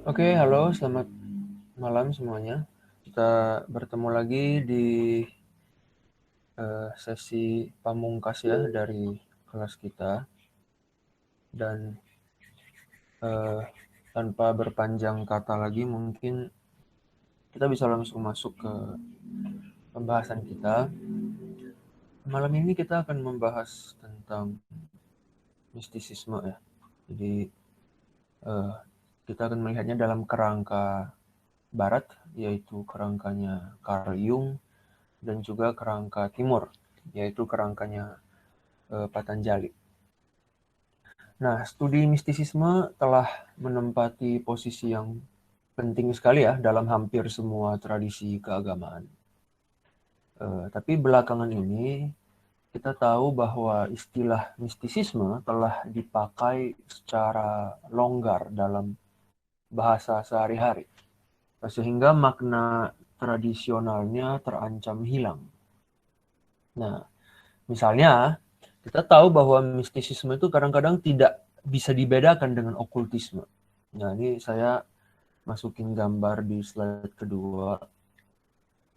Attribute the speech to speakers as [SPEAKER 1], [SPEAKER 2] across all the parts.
[SPEAKER 1] Oke, halo, selamat malam semuanya. Kita bertemu lagi di sesi pamungkas ya dari kelas kita. Dan eh, tanpa berpanjang kata lagi, mungkin kita bisa langsung masuk ke pembahasan kita. Malam ini kita akan membahas tentang mistisisme ya. Jadi eh, kita akan melihatnya dalam kerangka barat, yaitu kerangkanya Carl Jung, dan juga kerangka timur, yaitu kerangkanya Patanjali. Nah, studi mistisisme telah menempati posisi yang penting sekali ya dalam hampir semua tradisi keagamaan. Tapi belakangan ini kita tahu bahwa istilah mistisisme telah dipakai secara longgar dalam bahasa sehari-hari, sehingga makna tradisionalnya terancam hilang. Nah, misalnya kita tahu bahwa mistisisme itu kadang-kadang tidak bisa dibedakan dengan okultisme. Nah, ini saya masukin gambar di slide kedua.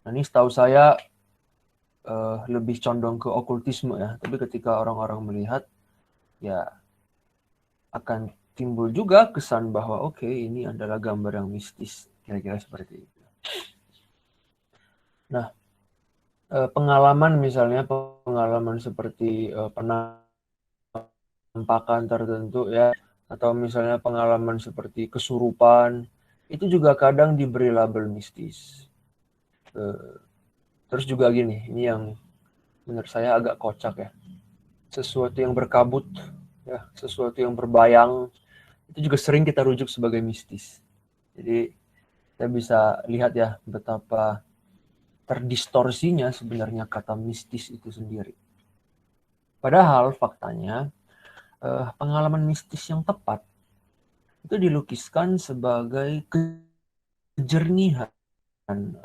[SPEAKER 1] Nah, ini setahu saya lebih condong ke okultisme ya. Tapi ketika orang-orang melihat, ya akan timbul juga kesan bahwa oke, ini adalah gambar yang mistis. Kira-kira seperti itu. Nah, pengalaman misalnya, pengalaman seperti penampakan tertentu ya, atau misalnya pengalaman seperti kesurupan, itu juga kadang diberi label mistis. Terus juga gini, ini yang menurut saya agak kocak ya. Sesuatu yang berkabut, ya, sesuatu yang berbayang, itu juga sering kita rujuk sebagai mistis. Jadi kita bisa lihat ya betapa terdistorsinya sebenarnya kata mistis itu sendiri. Padahal faktanya pengalaman mistis yang tepat itu dilukiskan sebagai kejernihan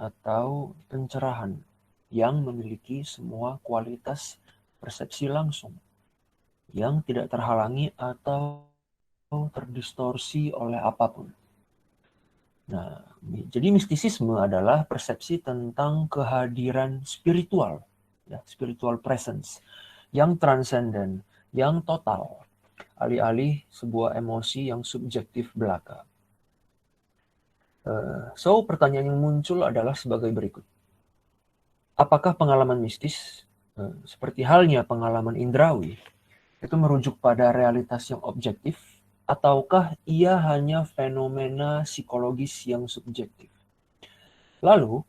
[SPEAKER 1] atau pencerahan yang memiliki semua kualitas persepsi langsung yang tidak terhalangi atau terdistorsi oleh apapun. Nah, jadi mistisisme adalah persepsi tentang kehadiran spiritual, ya, spiritual presence yang transenden, yang total, alih-alih sebuah emosi yang subjektif belaka. So, pertanyaan yang muncul adalah sebagai berikut. Apakah pengalaman mistis, seperti halnya pengalaman indrawi, itu merujuk pada realitas yang objektif, ataukah ia hanya fenomena psikologis yang subjektif? Lalu,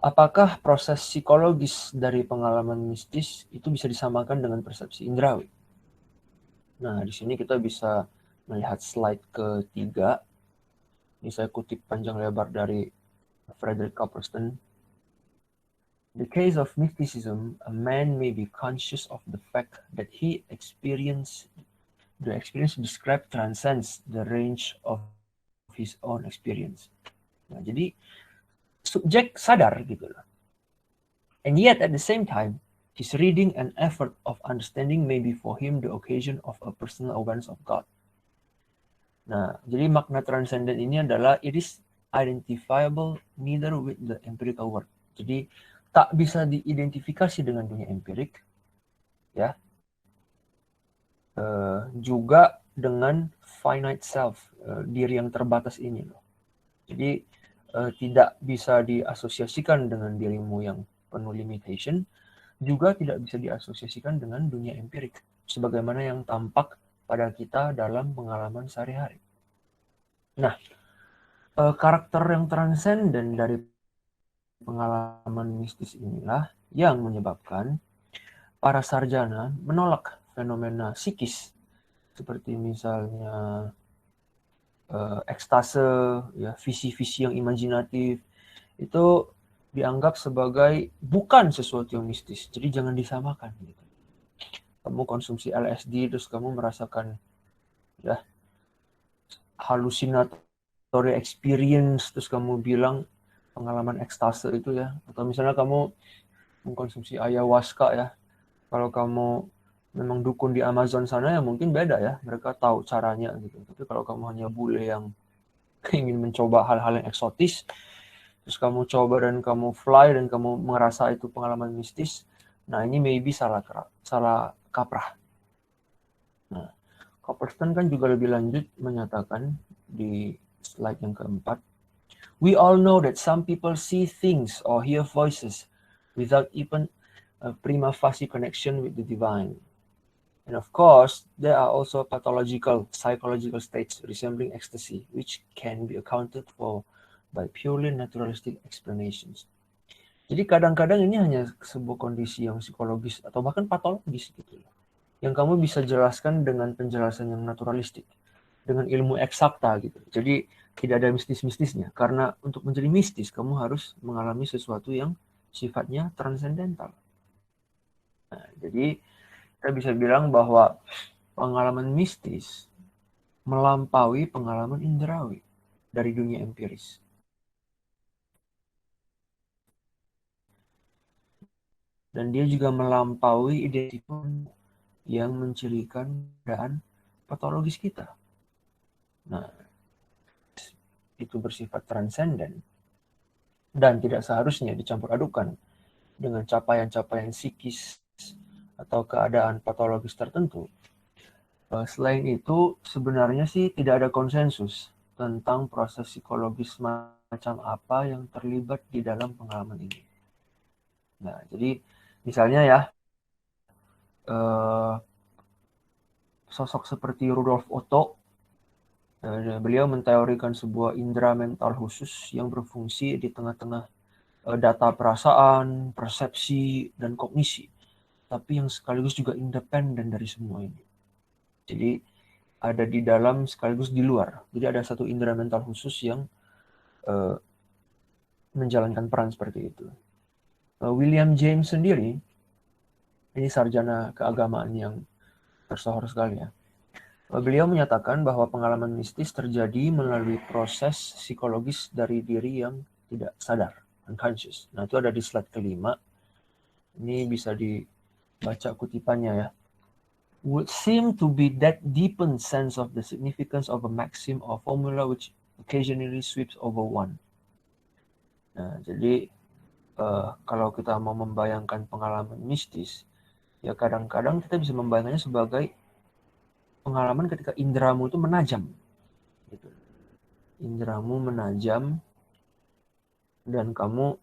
[SPEAKER 1] apakah proses psikologis dari pengalaman mistis itu bisa disamakan dengan persepsi indrawi? Nah, di sini kita bisa melihat slide ketiga. Ini saya kutip panjang lebar dari Frederick Copleston. The case of mysticism, a man may be conscious of the fact that the experience described transcends the range of his own experience. Nah, jadi subjek sadar gitu loh. And yet at the same time, his reading and effort of understanding may be for him the occasion of a personal awareness of God. Nah, jadi makna transcendent ini adalah it is identifiable neither with the empirical world. Jadi tak bisa diidentifikasi dengan dunia empirik, ya, juga dengan finite self, diri yang terbatas ini loh. Jadi tidak bisa diasosiasikan dengan dirimu yang penuh limitation, juga tidak bisa diasosiasikan dengan dunia empirik, sebagaimana yang tampak pada kita dalam pengalaman sehari-hari. Nah, karakter yang transenden dari pengalaman mistis inilah yang menyebabkan para sarjana menolak fenomena psikis seperti misalnya ekstase, ya, visi-visi yang imajinatif, itu dianggap sebagai bukan sesuatu yang mistis. Jadi jangan disamakan gitu. Kamu konsumsi LSD terus kamu merasakan ya hallucinatory experience terus kamu bilang pengalaman ekstase itu ya, atau misalnya kamu mengkonsumsi ayahuasca ya, kalau kamu memang dukun di Amazon sana ya mungkin beda ya, mereka tahu caranya gitu. Tapi kalau kamu hanya bule yang ingin mencoba hal-hal yang eksotis, terus kamu coba dan kamu fly dan kamu merasa itu pengalaman mistis, nah ini maybe salah kaprah. Nah, Copperston kan juga lebih lanjut menyatakan di slide yang keempat, we all know that some people see things or hear voices without even a prima facie connection with the divine. And of course, there are also pathological, psychological states resembling ecstasy, which can be accounted for by purely naturalistic explanations. Jadi kadang-kadang ini hanya sebuah kondisi yang psikologis atau bahkan patologis gitu, yang kamu bisa jelaskan dengan penjelasan yang naturalistik, dengan ilmu eksakta gitu. Jadi tidak ada mistis-mistisnya, karena untuk menjadi mistis kamu harus mengalami sesuatu yang sifatnya transendental. Nah, jadi kita bisa bilang bahwa pengalaman mistis melampaui pengalaman indrawi dari dunia empiris. Dan dia juga melampaui identitas yang mencirikan keadaan patologis kita. Nah, itu bersifat transenden dan tidak seharusnya dicampur adukan dengan capaian-capaian psikis atau keadaan patologis tertentu. Selain itu, sebenarnya sih tidak ada konsensus tentang proses psikologis macam apa yang terlibat di dalam pengalaman ini. Nah, jadi misalnya ya, sosok seperti Rudolf Otto, beliau menteorikan sebuah indera mental khusus yang berfungsi di tengah-tengah data perasaan, persepsi, dan kognisi, tapi yang sekaligus juga independen dari semua ini. Jadi ada di dalam sekaligus di luar. Jadi ada satu indera mental khusus yang menjalankan peran seperti itu. William James sendiri, ini sarjana keagamaan yang tersohor sekali ya. Beliau menyatakan bahwa pengalaman mistis terjadi melalui proses psikologis dari diri yang tidak sadar, unconscious. Nah, itu ada di slide kelima. Ini bisa dibaca kutipannya ya. Would seem to be that deepened sense of the significance of a maxim or formula which occasionally sweeps over one. Nah, jadi kalau kita mau membayangkan pengalaman mistis, ya kadang-kadang kita bisa membayangkannya sebagai pengalaman ketika indramu itu menajam. Gitu. Indramu menajam dan kamu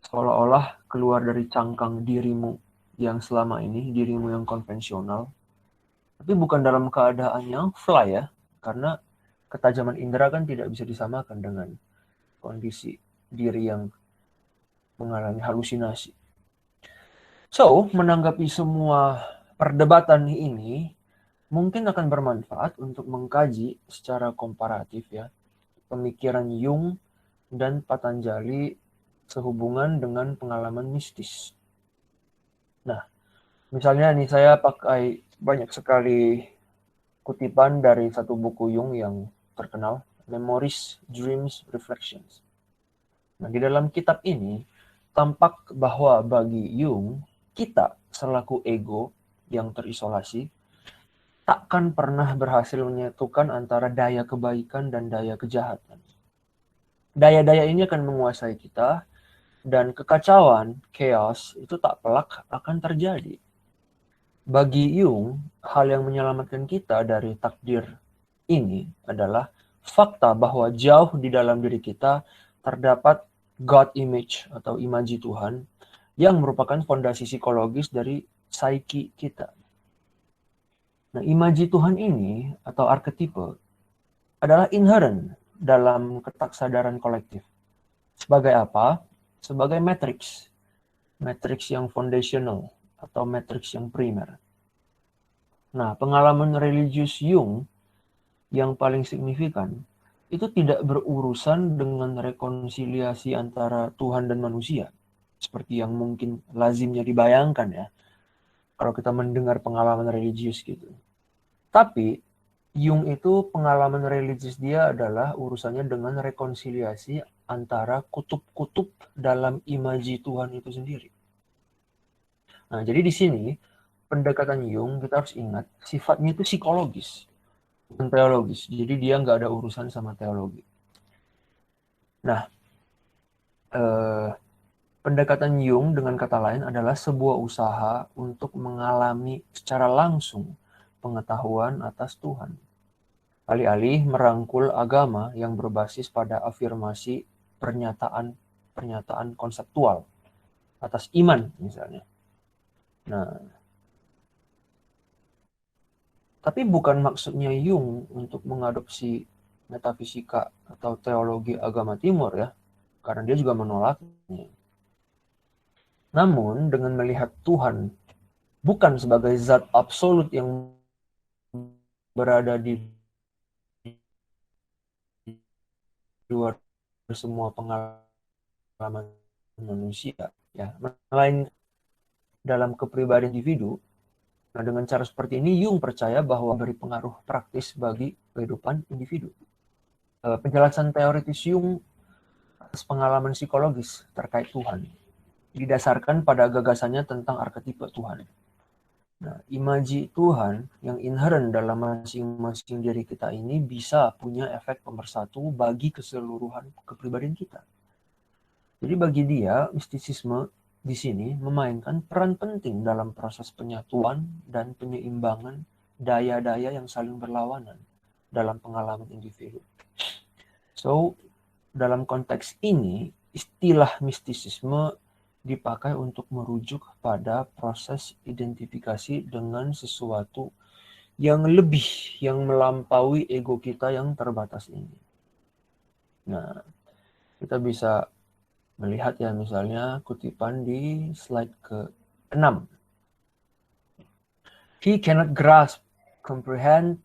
[SPEAKER 1] seolah-olah keluar dari cangkang dirimu yang selama ini, dirimu yang konvensional. Tapi bukan dalam keadaan yang fly ya, karena ketajaman indera kan tidak bisa disamakan dengan kondisi diri yang mengalami halusinasi. So, menanggapi semua perdebatan ini, mungkin akan bermanfaat untuk mengkaji secara komparatif ya, pemikiran Jung dan Patanjali sehubungan dengan pengalaman mistis. Nah, misalnya nih saya pakai banyak sekali kutipan dari satu buku Jung yang terkenal, Memories, Dreams, Reflections. Nah, di dalam kitab ini tampak bahwa bagi Jung, kita selaku ego yang terisolasi takkan pernah berhasil menyatukan antara daya kebaikan dan daya kejahatan. Daya-daya ini akan menguasai kita dan kekacauan, chaos itu tak pelak akan terjadi. Bagi Jung, hal yang menyelamatkan kita dari takdir ini adalah fakta bahwa jauh di dalam diri kita terdapat God image atau imaji Tuhan yang merupakan fondasi psikologis dari psyche kita. Nah, imaji Tuhan ini atau arketipe adalah inherent dalam ketaksadaran kolektif. Sebagai apa? Sebagai matriks. Matriks yang foundational atau matriks yang primer. Nah, pengalaman religius Jung yang paling signifikan itu tidak berurusan dengan rekonsiliasi antara Tuhan dan manusia, seperti yang mungkin lazimnya dibayangkan ya, kalau kita mendengar pengalaman religius gitu. Tapi, Jung itu pengalaman religius dia adalah urusannya dengan rekonsiliasi antara kutub-kutub dalam imaji Tuhan itu sendiri. Nah, jadi di sini, pendekatan Jung kita harus ingat, sifatnya itu psikologis. teologis. Jadi dia nggak ada urusan sama teologi. Nah, pendekatan Jung dengan kata lain adalah sebuah usaha untuk mengalami secara langsung pengetahuan atas Tuhan. Alih-alih merangkul agama yang berbasis pada afirmasi pernyataan konseptual atas iman misalnya. Nah, tapi bukan maksudnya Jung untuk mengadopsi metafisika atau teologi agama timur ya, karena dia juga menolaknya. Namun dengan melihat Tuhan bukan sebagai zat absolut yang berada di luar semua pengalaman manusia, ya, melainkan dalam kepribadian individu. Nah, dengan cara seperti ini, Jung percaya bahwa beri pengaruh praktis bagi kehidupan individu. Penjelasan teoritis Jung atas pengalaman psikologis terkait Tuhan didasarkan pada gagasannya tentang arketipe Tuhan. Nah, imaji Tuhan yang inherent dalam masing-masing diri kita ini bisa punya efek pemersatu bagi keseluruhan kepribadian kita. Jadi bagi dia, mistisisme di sini memainkan peran penting dalam proses penyatuan dan penyeimbangan daya-daya yang saling berlawanan dalam pengalaman individu. So, dalam konteks ini, istilah mistisisme dipakai untuk merujuk pada proses identifikasi dengan sesuatu yang lebih, yang melampaui ego kita yang terbatas ini. Nah, kita bisa melihat ya misalnya kutipan di slide ke-6. He cannot grasp, comprehend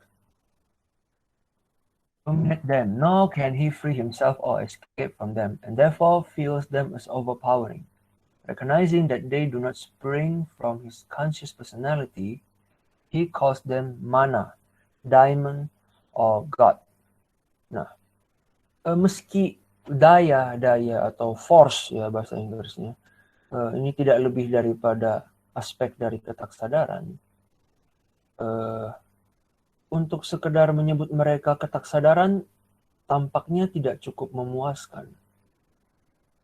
[SPEAKER 1] them, nor can he free himself or escape from them, and therefore feels them as overpowering. Recognizing that they do not spring from his conscious personality, he calls them mana, daimon, or God. Nah, meski daya atau force ya bahasa Inggrisnya, ini tidak lebih daripada aspek dari ketaksadaran. Untuk sekedar menyebut mereka ketaksadaran tampaknya tidak cukup memuaskan.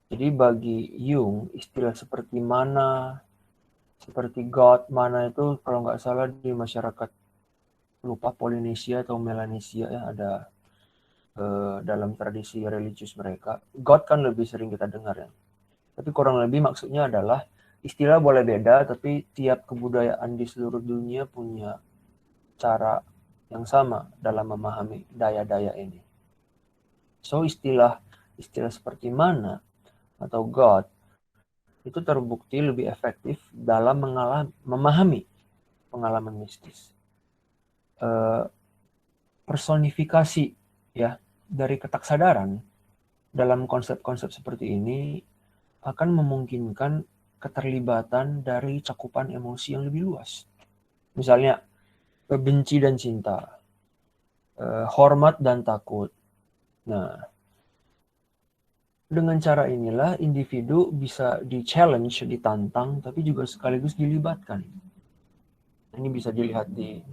[SPEAKER 1] Jadi bagi Jung, istilah seperti mana, seperti God, mana itu kalau nggak salah di masyarakat lupa Polinesia atau Melanesia ya ada dalam tradisi religius mereka. God kan lebih sering kita dengar ya. Tapi kurang lebih maksudnya adalah istilah boleh beda, tapi tiap kebudayaan di seluruh dunia punya cara yang sama dalam memahami daya-daya ini. So istilah seperti mana atau God itu terbukti lebih efektif dalam memahami pengalaman mistis. Personifikasi ya dari ketaksadaran dalam konsep-konsep seperti ini akan memungkinkan keterlibatan dari cakupan emosi yang lebih luas. Misalnya benci dan cinta, hormat dan takut. Nah, dengan cara inilah individu bisa di-challenge, ditantang, tapi juga sekaligus dilibatkan. Ini bisa dilihat di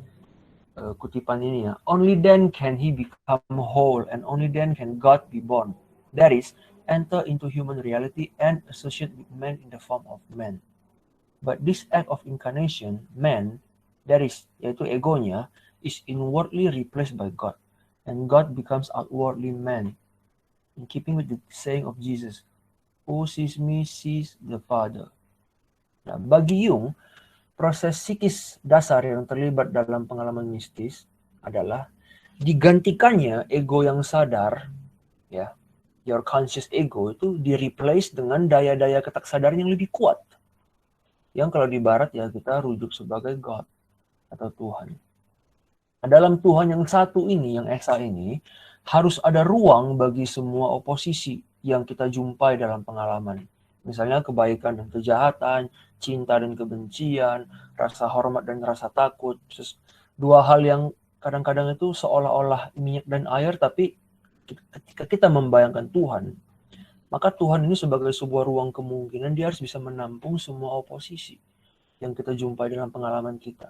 [SPEAKER 1] kutipan ini ya. Only then can he become whole and only then can God be born. That is, enter into human reality and associate with man in the form of man. But this act of incarnation, man, that is, yaitu egonya, is inwardly replaced by God. And God becomes outwardly man. In keeping with the saying of Jesus, who sees me sees the Father. Nah, bagi Jung, proses psikis dasar yang terlibat dalam pengalaman mistis adalah digantikannya ego yang sadar, ya, your conscious ego itu di-replace dengan daya-daya ketaksadaran yang lebih kuat. Yang kalau di barat ya kita rujuk sebagai God atau Tuhan. Nah, dalam Tuhan yang satu ini, yang esa ini, harus ada ruang bagi semua oposisi yang kita jumpai dalam pengalaman. Misalnya kebaikan dan kejahatan, cinta dan kebencian, rasa hormat dan rasa takut. Dua hal yang kadang-kadang itu seolah-olah minyak dan air, tapi ketika kita membayangkan Tuhan, maka Tuhan ini sebagai sebuah ruang kemungkinan, dia harus bisa menampung semua oposisi yang kita jumpai dalam pengalaman kita.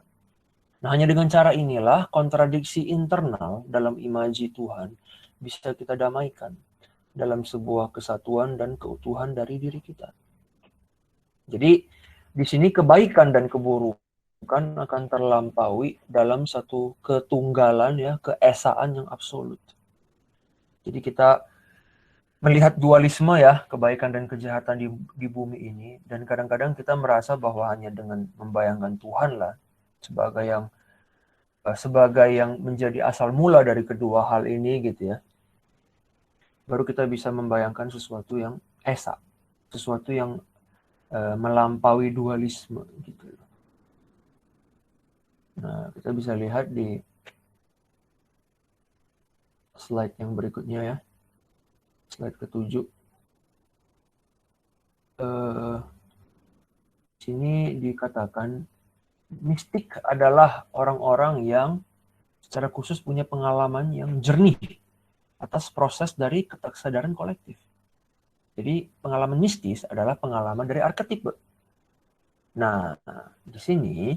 [SPEAKER 1] Nah, hanya dengan cara inilah kontradiksi internal dalam imaji Tuhan bisa kita damaikan dalam sebuah kesatuan dan keutuhan dari diri kita. Jadi di sini kebaikan dan keburukan akan terlampaui dalam satu ketunggalan, ya, keesaan yang absolut. Jadi kita melihat dualisme, ya, kebaikan dan kejahatan di bumi ini, dan kadang-kadang kita merasa bahwa hanya dengan membayangkan Tuhan lah sebagai yang menjadi asal mula dari kedua hal ini, gitu ya, baru kita bisa membayangkan sesuatu yang esa, sesuatu yang melampaui dualisme, gitu. Nah, kita bisa lihat di slide yang berikutnya, ya, slide ke-7. Sini dikatakan mistik adalah orang-orang yang secara khusus punya pengalaman yang jernih atas proses dari kesadaran kolektif. Jadi pengalaman mistis adalah pengalaman dari arketipe. Nah, di sini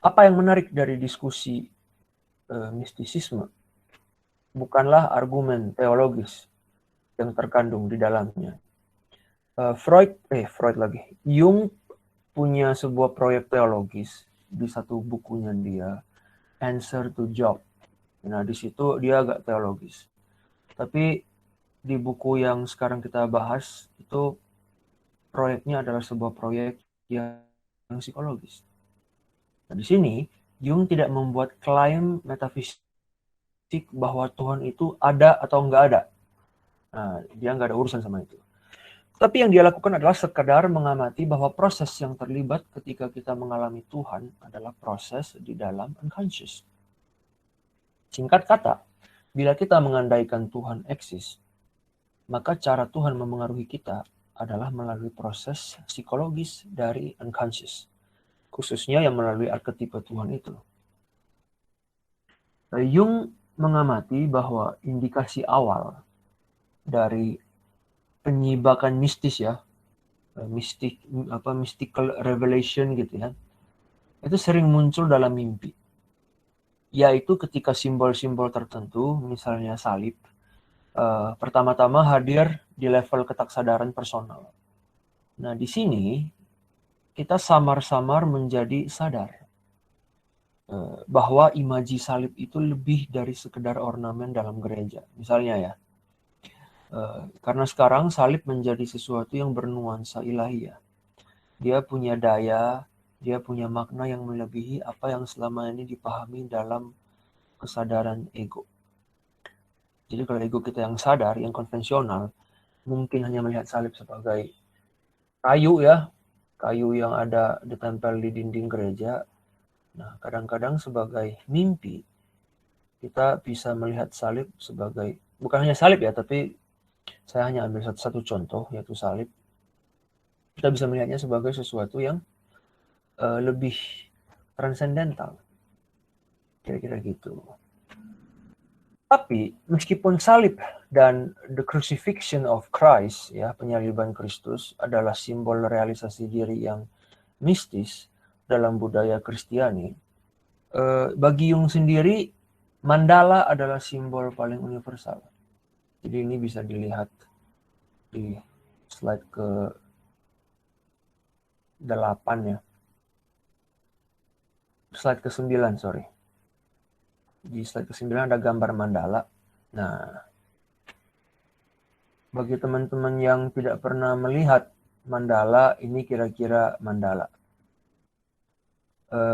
[SPEAKER 1] apa yang menarik dari diskusi mistisisme bukanlah argumen teologis yang terkandung di dalamnya. Jung punya sebuah proyek teologis di satu bukunya dia, Answer to Job. Nah, di situ dia agak teologis. Tapi di buku yang sekarang kita bahas itu proyeknya adalah sebuah proyek yang psikologis. Nah, di sini Jung tidak membuat klaim metafisik bahwa Tuhan itu ada atau enggak ada. Nah, dia enggak ada urusan sama itu. Tapi yang dia lakukan adalah sekadar mengamati bahwa proses yang terlibat ketika kita mengalami Tuhan adalah proses di dalam unconscious. Singkat kata, bila kita mengandaikan Tuhan eksis, maka cara Tuhan memengaruhi kita adalah melalui proses psikologis dari unconscious, khususnya yang melalui arketipe Tuhan itu. Jung mengamati bahwa indikasi awal dari penyibakan mistis, ya, mystical revelation gitu ya, itu sering muncul dalam mimpi, yaitu ketika simbol-simbol tertentu, misalnya salib, pertama-tama hadir di level ketaksadaran personal. Nah, di sini kita samar-samar menjadi sadar bahwa imaji salib itu lebih dari sekedar ornamen dalam gereja. Misalnya, ya, karena sekarang salib menjadi sesuatu yang bernuansa ilahiyah. Dia punya daya, dia punya makna yang melebihi apa yang selama ini dipahami dalam kesadaran ego. Jadi kalau ego kita yang sadar, yang konvensional, mungkin hanya melihat salib sebagai kayu, ya, kayu yang ada ditempel di dinding gereja. Nah, kadang-kadang sebagai mimpi, kita bisa melihat salib sebagai, bukan hanya salib ya, tapi saya hanya ambil satu contoh, yaitu salib. Kita bisa melihatnya sebagai sesuatu yang lebih transendental. Kira-kira gitu. Tapi meskipun salib dan the crucifixion of Christ, ya, penyaliban Kristus adalah simbol realisasi diri yang mistis dalam budaya Kristiani, bagi Jung sendiri mandala adalah simbol paling universal. Jadi ini bisa dilihat di slide ke-8, ya. Slide ke-9, sorry. Di slide ke-9 ada gambar mandala. Nah, bagi teman-teman yang tidak pernah melihat mandala, ini kira-kira mandala.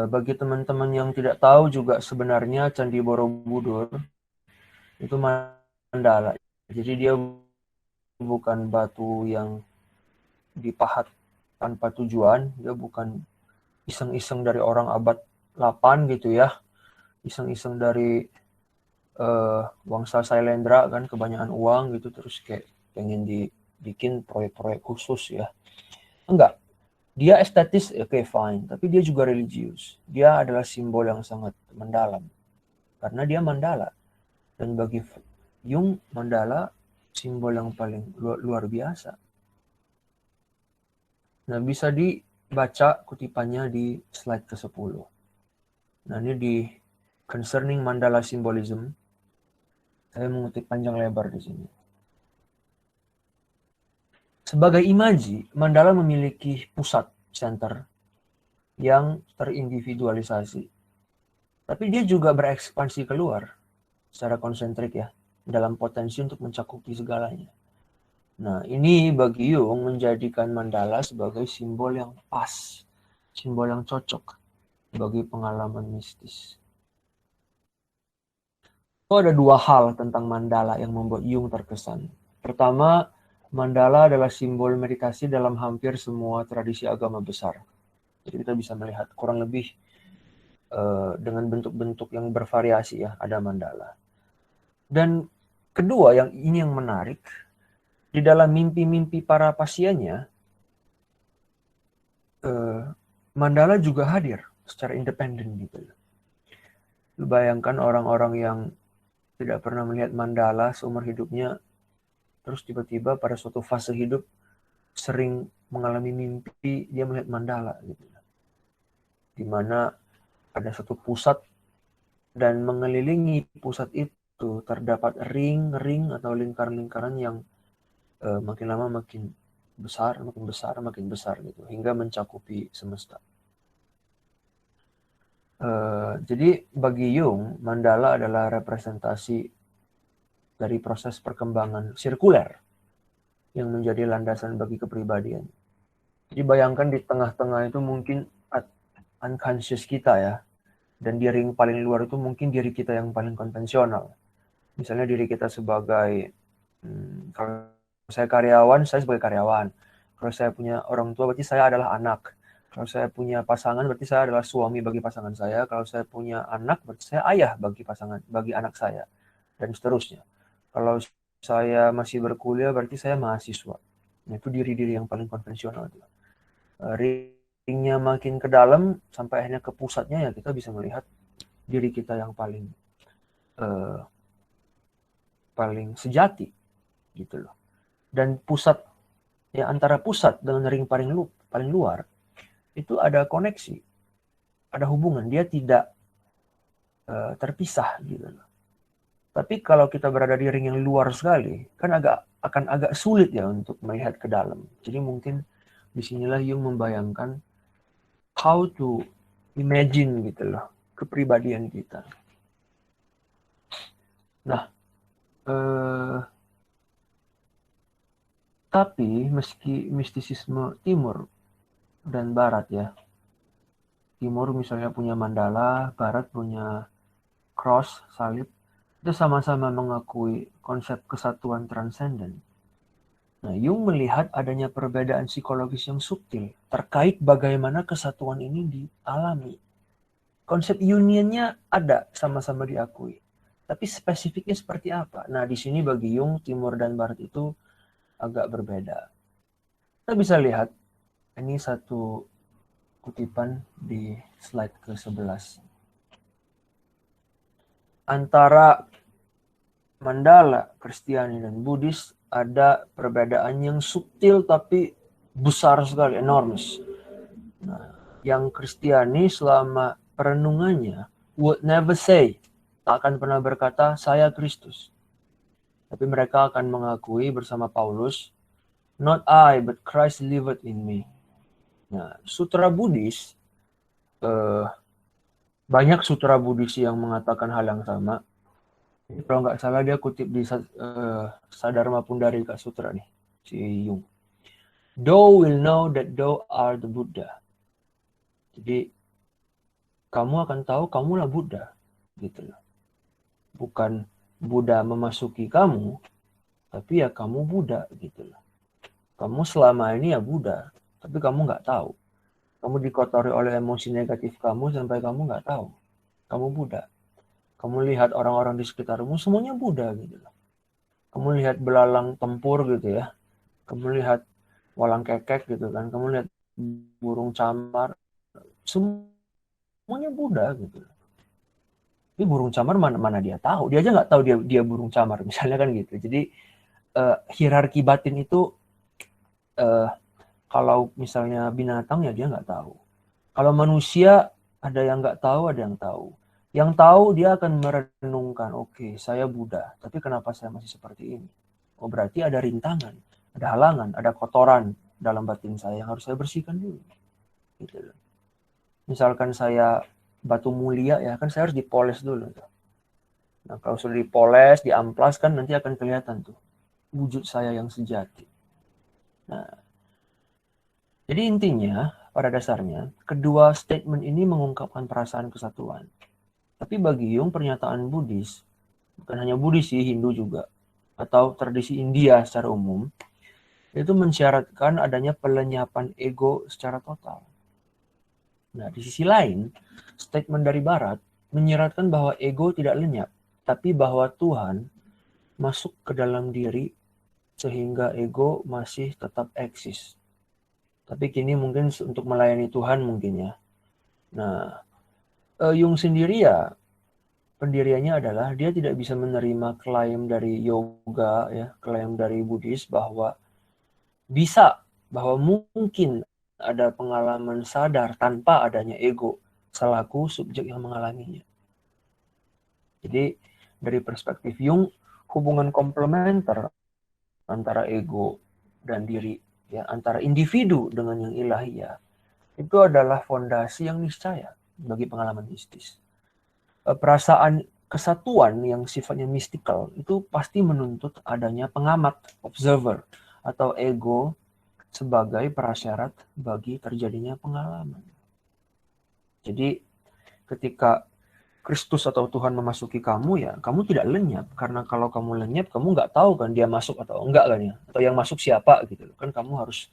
[SPEAKER 1] Bagi teman-teman yang tidak tahu juga, sebenarnya Candi Borobudur itu mandala. Jadi dia bukan batu yang dipahat tanpa tujuan, dia bukan iseng-iseng dari orang abad 8 gitu, ya. Iseng-iseng dari Wangsa Sailendra, kan, kebanyakan uang gitu, terus kayak pengen dibikin proyek-proyek khusus, ya. Enggak. Dia estetis, oke, fine. Tapi dia juga religius. Dia adalah simbol yang sangat mendalam. Karena dia mandala. Dan bagi Jung, mandala simbol yang paling luar biasa. Nah, bisa baca kutipannya di slide ke-10. Nah, ini di Concerning Mandala Symbolism. Saya mengutip panjang lebar di sini. Sebagai imaji, mandala memiliki pusat, center, yang terindividualisasi. Tapi dia juga berekspansi keluar secara konsentrik ya, dalam potensi untuk mencakupi segalanya. Nah, ini bagi Jung menjadikan mandala sebagai simbol yang pas, simbol yang cocok bagi pengalaman mistis. Ada dua hal tentang mandala yang membuat Jung terkesan. Pertama, mandala adalah simbol meditasi dalam hampir semua tradisi agama besar. Jadi kita bisa melihat kurang lebih dengan bentuk-bentuk yang bervariasi ya, ada mandala. Dan kedua, ini yang menarik, di dalam mimpi-mimpi para pasiennya, mandala juga hadir secara independen gitu. Lu bayangkan orang-orang yang tidak pernah melihat mandala seumur hidupnya, terus tiba-tiba pada suatu fase hidup sering mengalami mimpi dia melihat mandala gitu. Di mana ada satu pusat dan mengelilingi pusat itu terdapat ring-ring atau lingkaran-lingkaran yang makin lama makin besar gitu hingga mencakupi semesta. Jadi bagi Jung, mandala adalah representasi dari proses perkembangan sirkuler yang menjadi landasan bagi kepribadian. Jadi bayangkan di tengah-tengah itu mungkin unconscious kita ya, dan di ring paling luar itu mungkin diri kita yang paling konvensional. Misalnya diri kita sebagai, kalau saya karyawan, saya sebagai karyawan. Kalau saya punya orang tua, berarti saya adalah anak. Kalau saya punya pasangan, berarti saya adalah suami bagi pasangan saya. Kalau saya punya anak, berarti saya ayah bagi anak saya, dan seterusnya. Kalau saya masih berkuliah, berarti saya mahasiswa. Nah, itu diri-diri yang paling konvensional. Ringnya makin ke dalam, sampai akhirnya ke pusatnya, ya kita bisa melihat diri kita yang paling sejati gitu loh. Dan pusat ya, antara pusat dengan ring paling luar itu ada koneksi, ada hubungan, dia tidak terpisah gitu loh. Tapi kalau kita berada di ring yang luar sekali, kan akan agak sulit ya untuk melihat ke dalam. Jadi mungkin disinilah Jung membayangkan how to imagine gitu loh kepribadian kita. Nah, tapi meski mistisisme Timur dan Barat ya, Timur misalnya punya mandala, Barat punya cross, salib, itu sama-sama mengakui konsep kesatuan transenden. Nah, Jung melihat adanya perbedaan psikologis yang subtil terkait bagaimana kesatuan ini dialami. Konsep unionnya ada, sama-sama diakui. Tapi spesifiknya seperti apa? Nah, di sini bagi Jung, Timur dan Barat itu agak berbeda. Kita bisa lihat, ini satu kutipan di slide ke-11. Antara mandala, Kristiani, dan Buddhis ada perbedaan yang subtil tapi besar sekali, enormous. Nah, yang Kristiani selama perenungannya would never say, tak akan pernah berkata, saya Kristus. Tapi mereka akan mengakui bersama Paulus, not I, but Christ liveth in me. Nah, sutra Buddhis, banyak sutra Buddhis yang mengatakan hal yang sama. Kalau nggak salah dia kutip di Sadharma Pundarika Sutra nih, si Jung. Thou will know that thou are the Buddha. Jadi kamu akan tahu kamulah Buddha, gitu loh. Bukan Buddha memasuki kamu, tapi ya kamu Buddha, gitu loh. Kamu selama ini ya Buddha, tapi kamu nggak tahu. Kamu dikotori oleh emosi negatif kamu sampai kamu nggak tahu. Kamu Buddha. Kamu lihat orang-orang di sekitarmu semuanya Buddha, gitu loh. Kamu lihat belalang tempur gitu ya. Kamu lihat walang kekek gitu kan. Kamu lihat burung camar. Semuanya Buddha gitu. Tapi burung camar mana dia tahu. Dia aja nggak tahu dia burung camar. Misalnya kan gitu. Jadi hierarki batin itu Kalau misalnya binatang ya dia nggak tahu. Kalau manusia ada yang nggak tahu, ada yang tahu. Yang tahu dia akan merenungkan, oke, saya Buddha, tapi kenapa saya masih seperti ini? Oh, berarti ada rintangan, ada halangan, ada kotoran dalam batin saya yang harus saya bersihkan dulu. Gitu loh. Misalkan saya batu mulia ya, kan saya harus dipoles dulu. Nah, kalau sudah dipoles, diamplas kan nanti akan kelihatan tuh wujud saya yang sejati. Nah, jadi intinya, pada dasarnya, kedua statement ini mengungkapkan perasaan kesatuan. Tapi bagi Jung, pernyataan Buddhis, bukan hanya Buddhis sih, Hindu juga, atau tradisi India secara umum, itu mensyaratkan adanya pelenyapan ego secara total. Nah, di sisi lain, statement dari Barat menyeratkan bahwa ego tidak lenyap, tapi bahwa Tuhan masuk ke dalam diri sehingga ego masih tetap eksis. Tapi kini mungkin untuk melayani Tuhan mungkin ya. Nah, Jung sendiri ya, pendiriannya adalah dia tidak bisa menerima klaim dari yoga, ya, klaim dari Buddhis bahwa mungkin ada pengalaman sadar tanpa adanya ego selaku subjek yang mengalaminya. Jadi dari perspektif Jung, hubungan komplementer antara ego dan diri, ya, antara individu dengan yang ilahiyah, itu adalah fondasi yang niscaya bagi pengalaman mistis. Perasaan kesatuan yang sifatnya mistikal itu pasti menuntut adanya pengamat, observer, atau ego sebagai prasyarat bagi terjadinya pengalaman. Jadi ketika Kristus atau Tuhan memasuki kamu, ya kamu tidak lenyap. Karena kalau kamu lenyap, kamu nggak tahu kan dia masuk atau enggak kan ya. Atau yang masuk siapa gitu. Kan kamu harus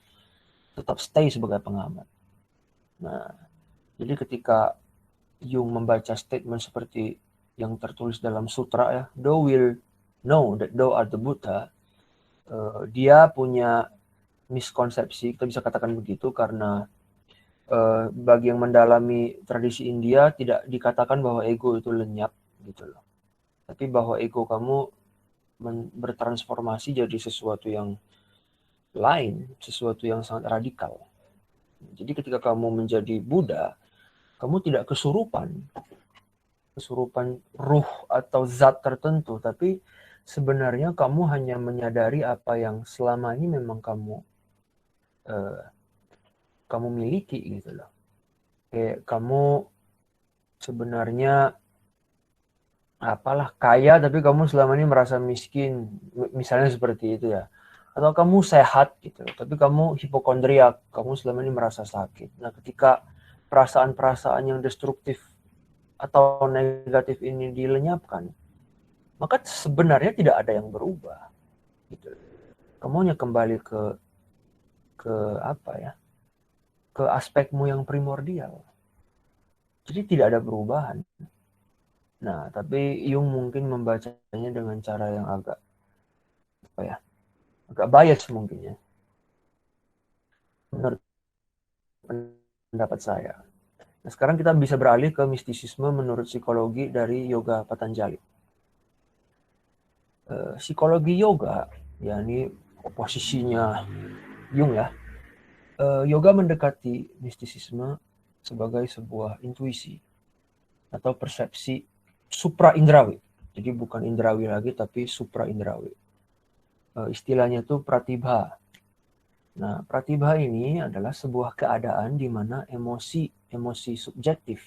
[SPEAKER 1] tetap stay sebagai pengamat. Nah, jadi ketika Jung membaca statement seperti yang tertulis dalam sutra ya, thou will know that thou are the Buddha, dia punya miskonsepsi, kita bisa katakan begitu, karena bagi yang mendalami tradisi India tidak dikatakan bahwa ego itu lenyap gitu loh, tapi bahwa ego kamu bertransformasi jadi sesuatu yang lain, sesuatu yang sangat radikal. Jadi ketika kamu menjadi Buddha, kamu tidak kesurupan ruh atau zat tertentu, tapi sebenarnya kamu hanya menyadari apa yang selama ini memang kamu miliki gitu loh. Kayak kamu sebenarnya kaya tapi kamu selama ini merasa miskin, misalnya seperti itu ya. Atau kamu sehat gitu, tapi kamu hipokondriak, kamu selama ini merasa sakit. Nah, ketika perasaan-perasaan yang destruktif atau negatif ini dilenyapkan, maka sebenarnya tidak ada yang berubah. Gitu. Kamu hanya kembali ke ke aspekmu yang primordial. Jadi tidak ada perubahan. Nah, tapi Jung mungkin membacanya dengan cara yang agak bias mungkin ya, menurut pendapat saya. Nah, sekarang kita bisa beralih ke mistisisme menurut psikologi dari Yoga Patanjali. Psikologi yoga, ya ini oposisinya Jung ya. Yoga mendekati mistisisme sebagai sebuah intuisi atau persepsi supra indrawi. Jadi bukan indrawi lagi, tapi supra indrawi. Istilahnya itu pratibha. Nah, pratibha ini adalah sebuah keadaan di mana emosi subjektif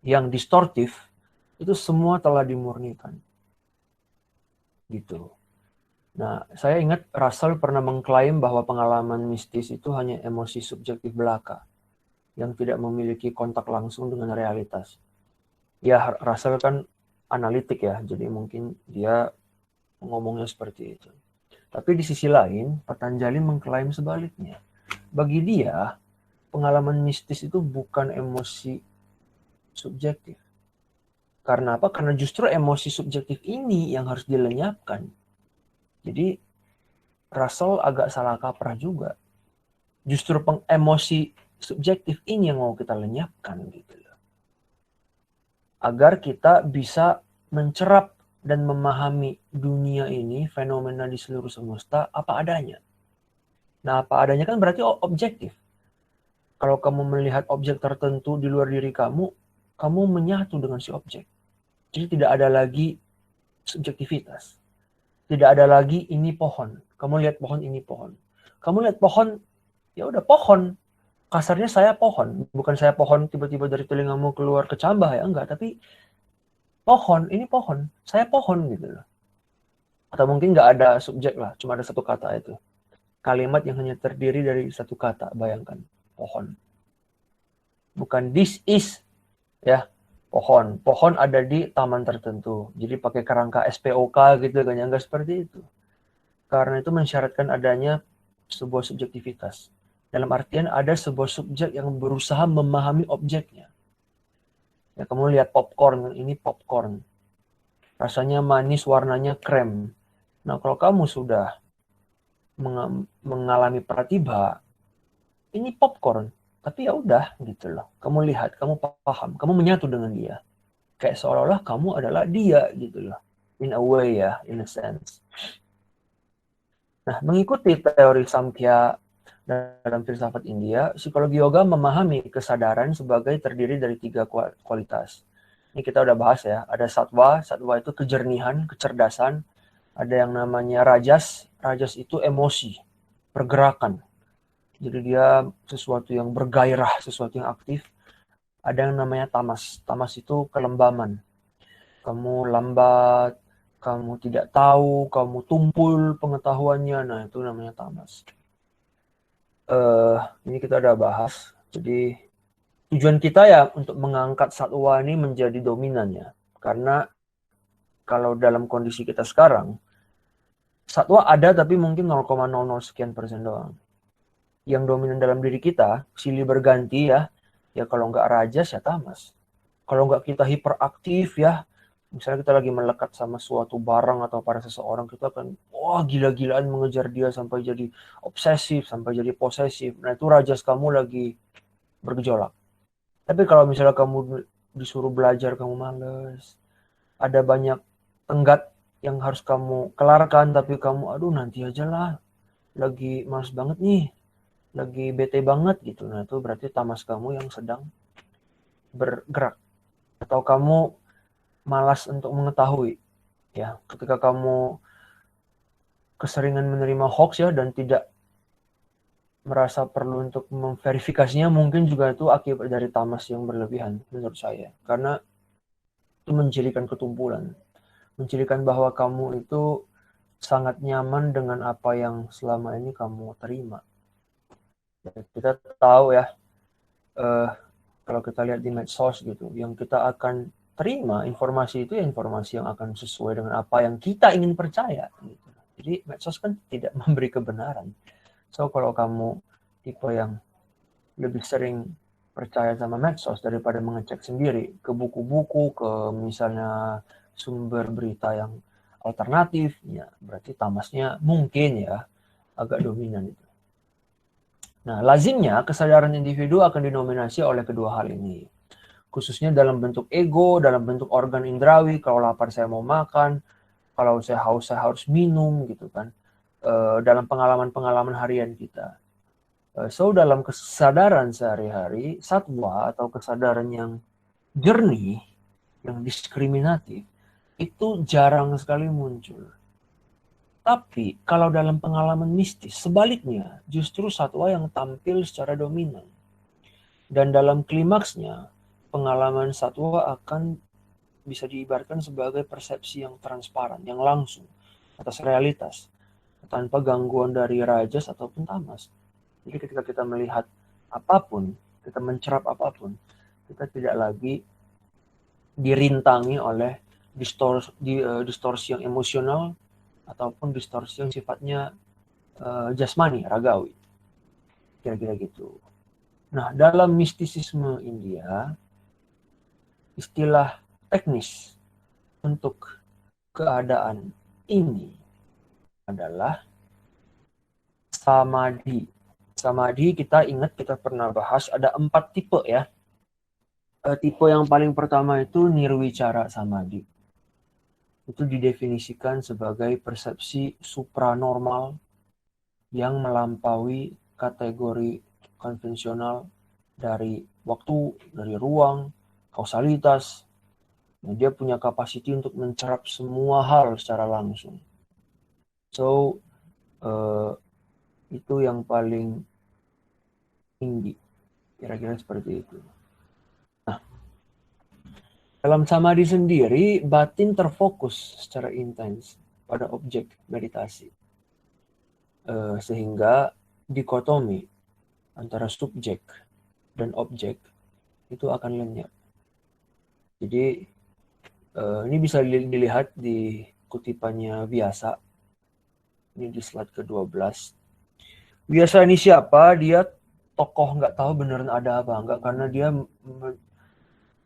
[SPEAKER 1] yang distortif itu semua telah dimurnikan. Gitu. Nah, saya ingat Russell pernah mengklaim bahwa pengalaman mistis itu hanya emosi subjektif belaka yang tidak memiliki kontak langsung dengan realitas. Ya, Russell kan analitik ya, jadi mungkin dia ngomongnya seperti itu. Tapi di sisi lain, Patanjali mengklaim sebaliknya. Bagi dia, pengalaman mistis itu bukan emosi subjektif. Karena apa? Karena justru emosi subjektif ini yang harus dilenyapkan. Jadi, Russell agak salah kaprah juga. Justru emosi subjektif ini yang mau kita lenyapkan gitu loh. Agar kita bisa mencerap dan memahami dunia ini, fenomena di seluruh semesta apa adanya. Nah, apa adanya kan berarti objektif. Kalau kamu melihat objek tertentu di luar diri kamu, kamu menyatu dengan si objek. Jadi tidak ada lagi subjektivitas. Tidak ada lagi ini pohon. Kamu lihat pohon, ini pohon. Kamu lihat pohon, ya udah pohon. Kasarnya saya pohon. Bukan saya pohon tiba-tiba dari telingamu keluar kecambah ya, enggak. Tapi pohon, ini pohon. Saya pohon gitu loh. Atau mungkin nggak ada subjek lah, cuma ada satu kata itu. Kalimat yang hanya terdiri dari satu kata, bayangkan. Pohon. Bukan this is, ya. Pohon. Pohon ada di taman tertentu. Jadi pakai kerangka SPOK gitu kan, enggak seperti itu. Karena itu mensyaratkan adanya sebuah subjektivitas. Dalam artian ada sebuah subjek yang berusaha memahami objeknya. Ya, kamu lihat popcorn, ini popcorn. Rasanya manis, warnanya krem. Nah, kalau kamu sudah mengalami pratiba, ini popcorn. Tapi ya udah gitu loh. Kamu lihat, kamu paham, kamu menyatu dengan dia. Kayak seolah-olah kamu adalah dia gitu loh. In a way ya, in a sense. Nah, mengikuti teori Samkhya dalam filsafat India, psikologi yoga memahami kesadaran sebagai terdiri dari 3 kualitas. Ini kita udah bahas ya, ada sattva, sattva itu kejernihan, kecerdasan. Ada yang namanya rajas, rajas itu emosi, pergerakan. Jadi dia sesuatu yang bergairah, sesuatu yang aktif. Ada yang namanya tamas, tamas itu kelembaman. Kamu lambat, kamu tidak tahu, kamu tumpul pengetahuannya, nah itu namanya tamas. Ini kita udah bahas. Jadi tujuan kita ya untuk mengangkat satwa ini menjadi dominan ya. Karena kalau dalam kondisi kita sekarang, satwa ada tapi mungkin 0,00 sekian persen doang. Yang dominan dalam diri kita, silih berganti ya. Ya kalau nggak rajas ya tamas. Kalau nggak kita hiperaktif ya, misalnya kita lagi melekat sama suatu barang atau pada seseorang, kita akan wah gila-gilaan mengejar dia sampai jadi obsesif, sampai jadi posesif. Nah itu rajas kamu lagi bergejolak. Tapi kalau misalnya kamu disuruh belajar, kamu males. Ada banyak tenggat yang harus kamu kelarkan, tapi kamu, aduh nanti aja lah. Lagi males banget nih. Lagi bete banget gitu. Nah itu berarti tamas kamu yang sedang bergerak. Atau kamu malas untuk mengetahui. Ya, ketika kamu keseringan menerima hoax ya dan tidak merasa perlu untuk memverifikasinya, mungkin juga itu akibat dari tamas yang berlebihan menurut saya. Karena itu menjadikan ketumpulan. Menjadikan bahwa kamu itu sangat nyaman dengan apa yang selama ini kamu terima. Kita tahu ya, kalau kita lihat di medsos gitu, yang kita akan terima informasi itu ya informasi yang akan sesuai dengan apa yang kita ingin percaya. Gitu. Jadi medsos kan tidak memberi kebenaran. So kalau kamu tipe yang lebih sering percaya sama medsos daripada mengecek sendiri ke buku-buku, ke misalnya sumber berita yang alternatif, ya berarti tamasnya mungkin ya agak dominan itu. Nah, lazimnya kesadaran individu akan dinominasi oleh kedua hal ini. Khususnya dalam bentuk ego, dalam bentuk organ indrawi, kalau lapar saya mau makan, kalau saya haus saya harus minum gitu kan. Dalam pengalaman-pengalaman harian kita. So dalam kesadaran sehari-hari, satwa atau kesadaran yang jernih, yang diskriminatif, itu jarang sekali muncul. Tapi kalau dalam pengalaman mistis, sebaliknya justru satwa yang tampil secara dominan. Dan dalam klimaksnya, pengalaman satwa akan bisa diibaratkan sebagai persepsi yang transparan, yang langsung, atas realitas, tanpa gangguan dari rajas ataupun tamas. Jadi ketika kita melihat apapun, kita mencerap apapun, kita tidak lagi dirintangi oleh distorsi yang emosional ataupun distorsi yang sifatnya jasmani, ragawi. Kira-kira gitu. Nah, dalam mistisisme India, istilah teknis untuk keadaan ini adalah samadhi. Samadhi kita ingat kita pernah bahas ada 4 tipe ya. Tipe yang paling pertama itu nirwicara samadhi. Itu didefinisikan sebagai persepsi supranormal yang melampaui kategori konvensional dari waktu, dari ruang, kausalitas. Nah, dia punya kapasiti untuk mencerap semua hal secara langsung. So, itu yang paling tinggi. Kira-kira seperti itu. Nah, dalam samadhi sendiri, batin terfokus secara intens pada objek meditasi. Sehingga dikotomi antara subjek dan objek itu akan lenyap. Jadi, ini bisa dilihat di kutipannya Vyasa. Ini di slide ke-12. Vyasa ini siapa? Dia tokoh nggak tahu beneran ada apa enggak, karena dia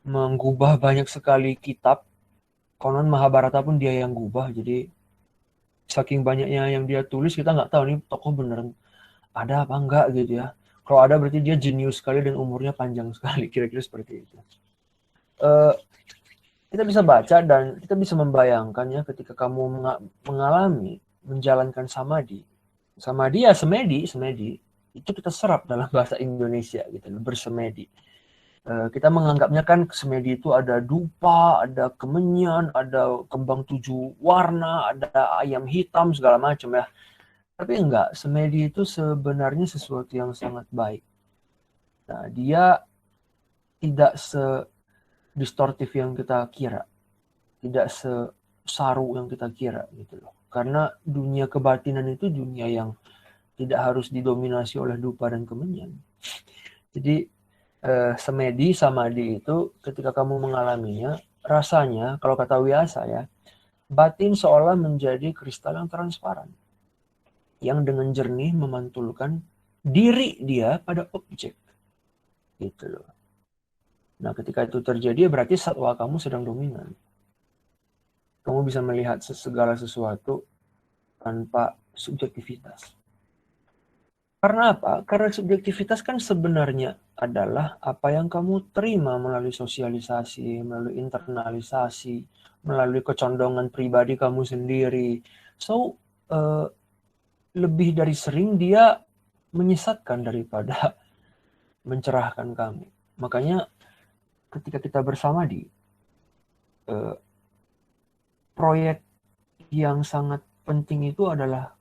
[SPEAKER 1] menggubah banyak sekali kitab. Konon Mahabharata pun dia yang gubah, jadi saking banyaknya yang dia tulis, kita nggak tahu nih tokoh beneran ada apa enggak gitu ya. Kalau ada berarti dia jenius sekali dan umurnya panjang sekali, kira-kira seperti itu. Kita bisa baca dan kita bisa membayangkan ya, ketika kamu mengalami menjalankan samadhi. Samadhi ya semedi itu kita serap dalam bahasa Indonesia gitu, bersemedi. Kita menganggapnya kan semedi itu ada dupa, ada kemenyan, ada kembang 7 warna, ada ayam hitam segala macam ya. Tapi enggak, semedi itu sebenarnya sesuatu yang sangat baik. Nah, dia tidak sedistortif yang kita kira, tidak sesaru yang kita kira gitu loh. Karena dunia kebatinan itu dunia yang tidak harus didominasi oleh dupa dan kemenyan. Jadi semedi, samadhi itu ketika kamu mengalaminya, rasanya kalau kata Vyasa ya, batin seolah menjadi kristal yang transparan, yang dengan jernih memantulkan diri dia pada objek. Gitu loh. Nah, ketika itu terjadi berarti satwa kamu sedang dominan. Kamu bisa melihat segala sesuatu tanpa subjektivitas. Karena apa? Karena subjektivitas kan sebenarnya adalah apa yang kamu terima melalui sosialisasi, melalui internalisasi, melalui kecondongan pribadi kamu sendiri. So, lebih dari sering dia menyesatkan daripada mencerahkan kamu. Makanya ketika kita bersamadhi, proyek yang sangat penting itu adalah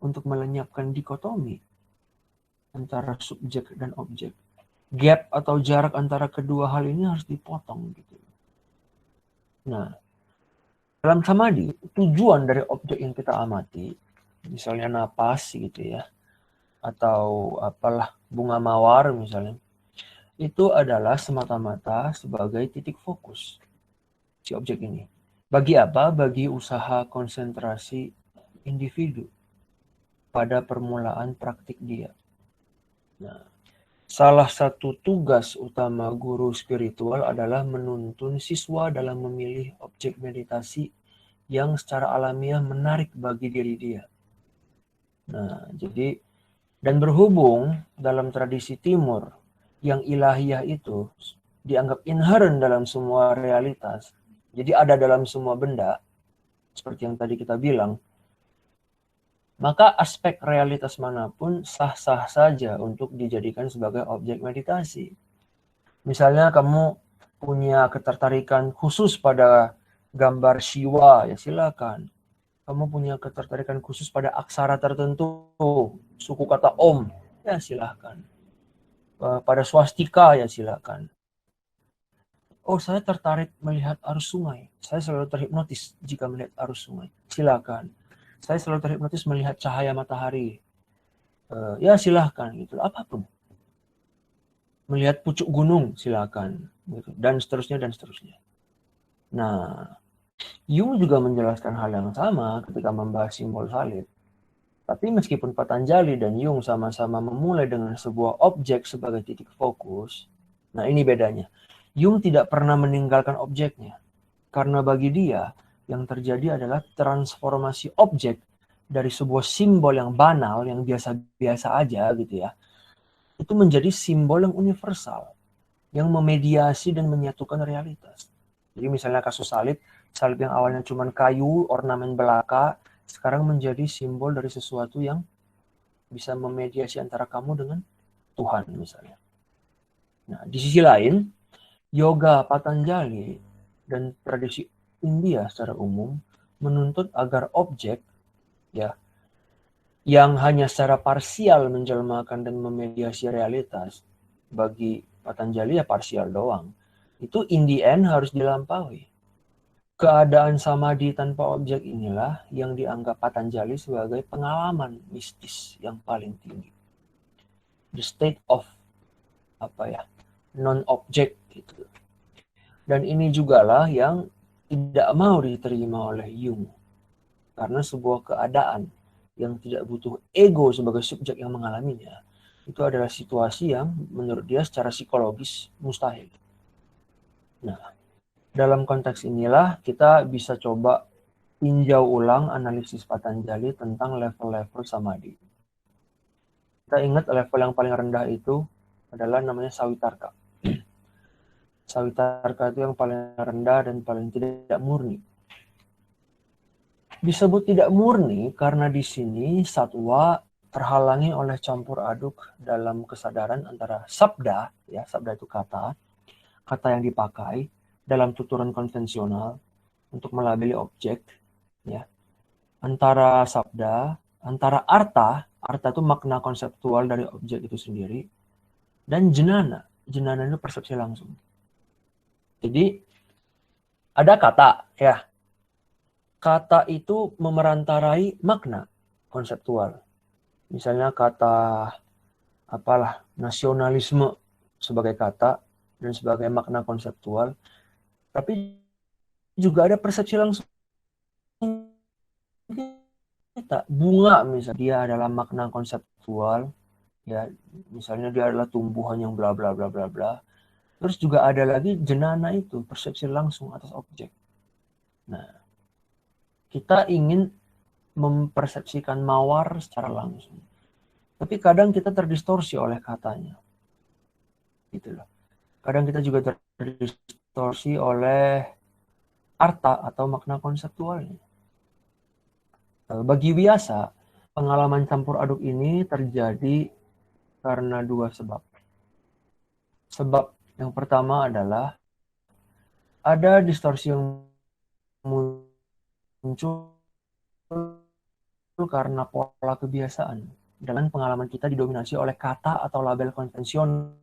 [SPEAKER 1] untuk melenyapkan dikotomi antara subjek dan objek. Gap atau jarak antara kedua hal ini harus dipotong gitu. Nah, dalam samadhi, tujuan dari objek yang kita amati, misalnya napas gitu ya, atau apalah bunga mawar misalnya, itu adalah semata-mata sebagai titik fokus si objek ini. Bagi apa? Bagi usaha konsentrasi individu pada permulaan praktik dia. Nah, salah satu tugas utama guru spiritual adalah menuntun siswa dalam memilih objek meditasi yang secara alamiah menarik bagi diri dia. Nah, jadi dan berhubung dalam tradisi timur yang ilahiyah itu dianggap inherent dalam semua realitas. Jadi ada dalam semua benda, seperti yang tadi kita bilang, maka aspek realitas manapun sah-sah saja untuk dijadikan sebagai objek meditasi. Misalnya kamu punya ketertarikan khusus pada gambar Shiva, ya silakan. Kamu punya ketertarikan khusus pada aksara tertentu, suku kata Om, ya silakan. Pada swastika, ya silakan. Oh, saya tertarik melihat arus sungai. Saya selalu terhipnotis jika melihat arus sungai. Silakan. Saya selalu terhipnotis melihat cahaya matahari. Ya silahkan gitu, apapun. Melihat pucuk gunung silakan, gitu. Dan seterusnya dan seterusnya. Nah, Jung juga menjelaskan hal yang sama ketika membahas simbol salib. Tapi meskipun Patanjali dan Jung sama-sama memulai dengan sebuah objek sebagai titik fokus, nah ini bedanya. Jung tidak pernah meninggalkan objeknya. Karena bagi dia, yang terjadi adalah transformasi objek dari sebuah simbol yang banal, yang biasa-biasa aja gitu ya, itu menjadi simbol yang universal, yang memediasi dan menyatukan realitas. Jadi misalnya kasus salib yang awalnya cuma kayu, ornamen belaka, sekarang menjadi simbol dari sesuatu yang bisa memediasi antara kamu dengan Tuhan misalnya. Nah, di sisi lain, yoga Patanjali dan tradisi India secara umum menuntut agar objek ya yang hanya secara parsial menjelmakan dan memediasi realitas, bagi Patanjali ya parsial doang, itu in the end harus dilampaui. Keadaan samadhi tanpa objek inilah yang dianggap Patanjali sebagai pengalaman mistis yang paling tinggi. The state of non-object gitu. Dan ini jugalah yang tidak mau diterima oleh Jung. Karena sebuah keadaan yang tidak butuh ego sebagai subjek yang mengalaminya, itu adalah situasi yang menurut dia secara psikologis mustahil. Nah, dalam konteks inilah kita bisa coba tinjau ulang analisis Patanjali tentang level-level samadhi. Kita ingat level yang paling rendah itu adalah namanya Savitarka. Savitarka itu yang paling rendah dan paling tidak murni. Disebut tidak murni karena di sini satwa terhalangi oleh campur aduk dalam kesadaran antara sabda, ya sabda itu kata yang dipakai dalam tuturan konvensional untuk melabeli objek, ya, antara sabda, antara arta itu makna konseptual dari objek itu sendiri, dan jenana itu persepsi langsung. Jadi ada kata, ya, kata itu memerantarai makna konseptual. Misalnya kata nasionalisme sebagai kata dan sebagai makna konseptual, tapi juga ada persepsi langsung kita. Bunga misalnya dia adalah makna konseptual, ya misalnya dia adalah tumbuhan yang bla bla bla bla bla. Terus juga ada lagi jenana itu persepsi langsung atas objek. Nah, kita ingin mempersepsikan mawar secara langsung, tapi kadang kita terdistorsi oleh katanya, gitu loh. Kadang kita juga terdistorsi oleh arta atau makna konseptualnya. Bagi Wiyasa, pengalaman campur aduk ini terjadi karena dua sebab. Sebab yang pertama adalah ada distorsi yang muncul karena pola kebiasaan. Dengan pengalaman kita didominasi oleh kata atau label konvensional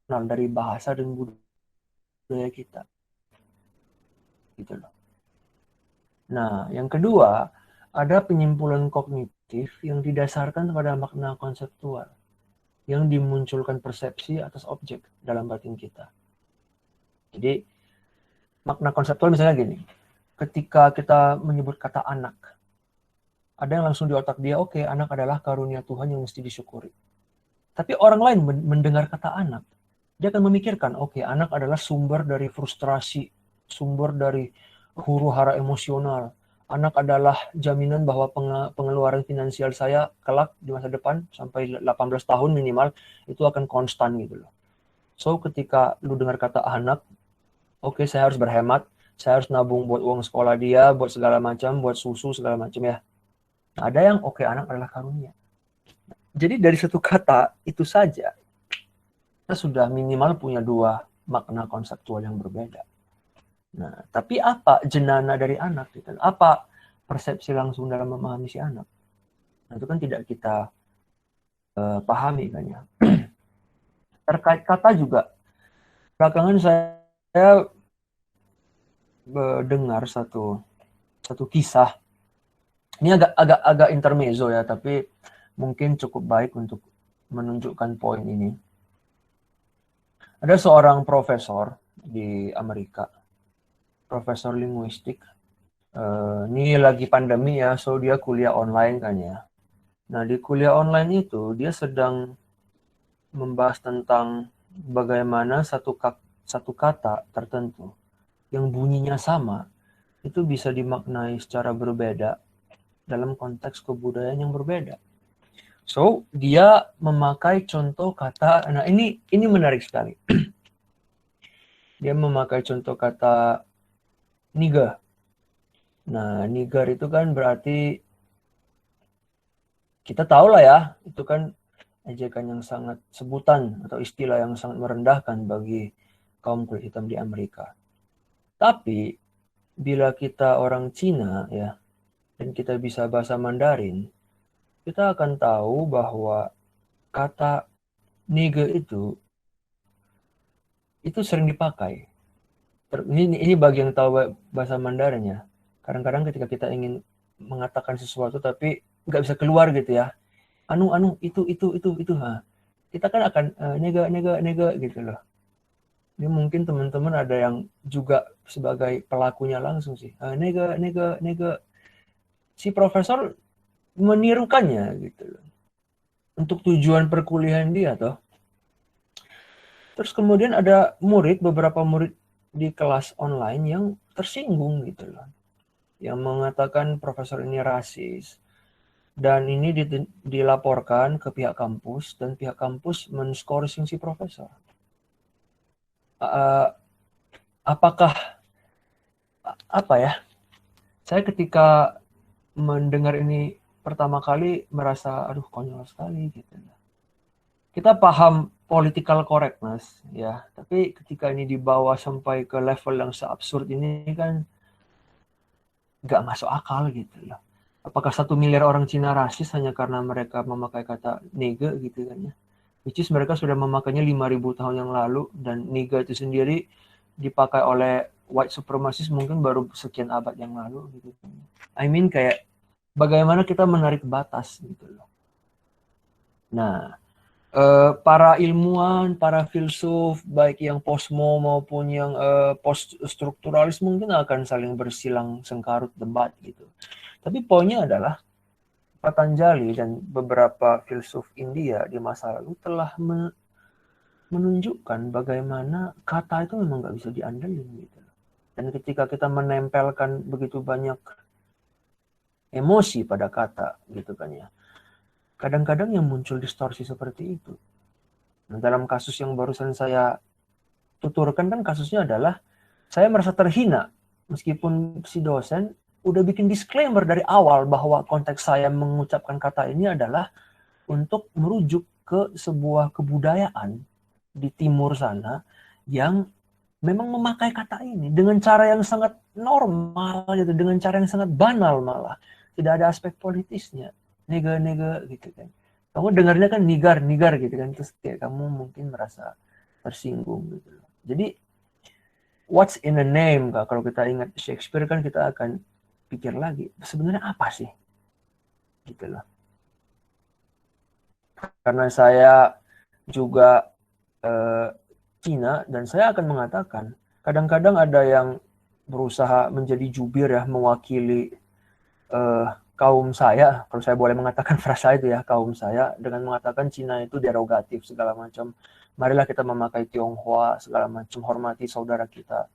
[SPEAKER 1] dari bahasa dan budaya kita. Gitu loh. Nah, yang kedua, ada penyimpulan kognitif yang didasarkan pada makna konseptual yang dimunculkan persepsi atas objek dalam batin kita. Jadi, makna konseptual misalnya gini, ketika kita menyebut kata anak, ada yang langsung di otak dia, oke, anak adalah karunia Tuhan yang mesti disyukuri. Tapi orang lain mendengar kata anak, dia akan memikirkan, oke, anak adalah sumber dari frustrasi, sumber dari huru-hara emosional. Anak adalah jaminan bahwa pengeluaran finansial saya kelak di masa depan sampai 18 tahun minimal itu akan konstan gitu loh. So ketika lu dengar kata anak, oke, saya harus berhemat, saya harus nabung buat uang sekolah dia, buat segala macam, buat susu segala macam ya. Nah, ada yang oke, anak adalah karunia. Jadi dari satu kata itu saja kita sudah minimal punya dua makna konseptual yang berbeda. Nah, tapi apa jenana dari anak gitu? Apa persepsi langsung dalam memahami si anak? Nah, itu kan tidak kita pahami kan ya. Terkait kata juga, belakangan saya dengar satu kisah. Ini agak intermezzo ya, tapi mungkin cukup baik untuk menunjukkan poin ini. Ada seorang profesor di Amerika, profesor linguistik. Ini lagi pandemi ya, so dia kuliah online kan ya. Nah, di kuliah online itu dia sedang membahas tentang bagaimana satu kata tertentu yang bunyinya sama itu bisa dimaknai secara berbeda dalam konteks kebudayaan yang berbeda. So, dia memakai contoh kata, nah ini menarik sekali. Dia memakai contoh kata nigger. Nah, nigger itu kan berarti kita tahu lah ya, itu kan ejekan yang sangat, sebutan atau istilah yang sangat merendahkan bagi kaum kulit hitam di Amerika. Tapi bila kita orang Cina ya, dan kita bisa bahasa Mandarin, kita akan tahu bahwa kata nigger itu sering dipakai. Ini bagi yang tahu bahasa Mandarin ya. Kadang-kadang ketika kita ingin mengatakan sesuatu tapi nggak bisa keluar gitu ya. Anu itu. Ha. Kita kan akan nega gitu loh. Ini mungkin teman-teman ada yang juga sebagai pelakunya langsung sih. Nega. Si profesor menirukannya gitu loh. Untuk tujuan perkuliahan dia toh. Terus kemudian ada beberapa murid di kelas online yang tersinggung gitu loh. Yang mengatakan profesor ini rasis. Dan ini dilaporkan ke pihak kampus dan pihak kampus men-scourging si profesor. Apakah apa ya? Saya ketika mendengar ini pertama kali merasa aduh konyol sekali gitu. Kita paham political correctness ya, tapi ketika ini dibawa sampai ke level yang seabsurd ini kan nggak masuk akal gitu loh. Apakah 1 miliar orang Cina rasis hanya karena mereka memakai kata nigger gitu kan ya? Which is mereka sudah memakainya 5.000 tahun yang lalu, dan nigger itu sendiri dipakai oleh white supremacist mungkin baru sekian abad yang lalu gitu. I mean kayak bagaimana kita menarik batas gitu loh. Nah, para ilmuwan, para filsuf baik yang posmo maupun yang post strukturalis mungkin akan saling bersilang sengkarut debat gitu. Tapi poinnya adalah Patanjali dan beberapa filsuf India di masa lalu telah menunjukkan bagaimana kata itu memang nggak bisa diandelin gitu. Dan ketika kita menempelkan begitu banyak emosi pada kata gitu kan ya, kadang-kadang yang muncul distorsi seperti itu. Nah, dalam kasus yang barusan saya tuturkan kan kasusnya adalah saya merasa terhina meskipun si dosen udah bikin disclaimer dari awal bahwa konteks saya mengucapkan kata ini adalah untuk merujuk ke sebuah kebudayaan di timur sana yang memang memakai kata ini dengan cara yang sangat normal gitu, dengan cara yang sangat banal malah. Tidak ada aspek politisnya. Nega gitu kan. Kamu dengarnya kan nigar gitu kan, terus kayak kamu mungkin merasa tersinggung gitu. Jadi what's in a name, Kak? Kalau kita ingat Shakespeare kan kita akan pikir lagi, sebenarnya apa sih? Gitu loh. Karena saya juga Cina, dan saya akan mengatakan, kadang-kadang ada yang berusaha menjadi jubir ya, mewakili kaum saya, kalau saya boleh mengatakan frasa itu ya, kaum saya, dengan mengatakan Cina itu derogatif segala macam. Marilah kita memakai Tionghoa segala macam, hormati saudara kita.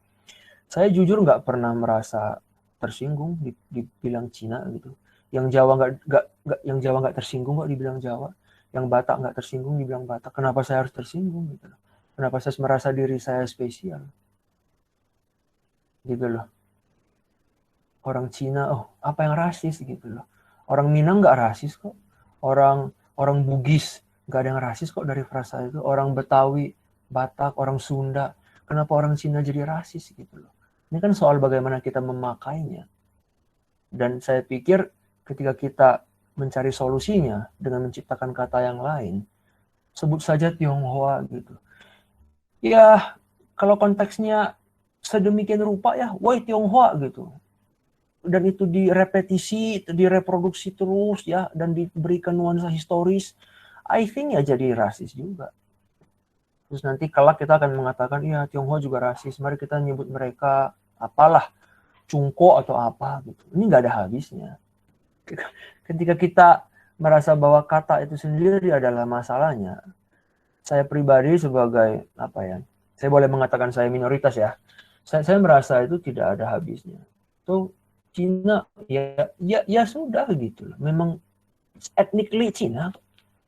[SPEAKER 1] Saya jujur nggak pernah merasa tersinggung dibilang Cina gitu. Yang Jawa nggak tersinggung kok dibilang Jawa. Yang Batak nggak tersinggung dibilang Batak. Kenapa saya harus tersinggung gitu? Kenapa saya merasa diri saya spesial? Gitu loh. Orang Cina, oh apa yang rasis gitu loh. Orang Minang nggak rasis kok. Orang Bugis nggak ada yang rasis kok dari frasa itu. Orang Betawi, Batak, orang Sunda. Kenapa orang Cina jadi rasis gitu loh. Ini kan soal bagaimana kita memakainya. Dan saya pikir ketika kita mencari solusinya dengan menciptakan kata yang lain, sebut saja Tionghoa gitu. Ya, kalau konteksnya sedemikian rupa ya, woi Tionghoa gitu. Dan itu direpetisi, direproduksi terus ya, dan diberikan nuansa historis, I think ya jadi rasis juga. Terus nanti kelak kita akan mengatakan, iya Tionghoa juga rasis, mari kita nyebut mereka apalah, Cungko atau apa gitu. Ini nggak ada habisnya. Ketika kita merasa bahwa kata itu sendiri adalah masalahnya, saya pribadi sebagai apa ya, saya boleh mengatakan saya minoritas ya, saya merasa itu tidak ada habisnya. Tuh Cina ya sudah gitu loh. Memang ethnically Cina,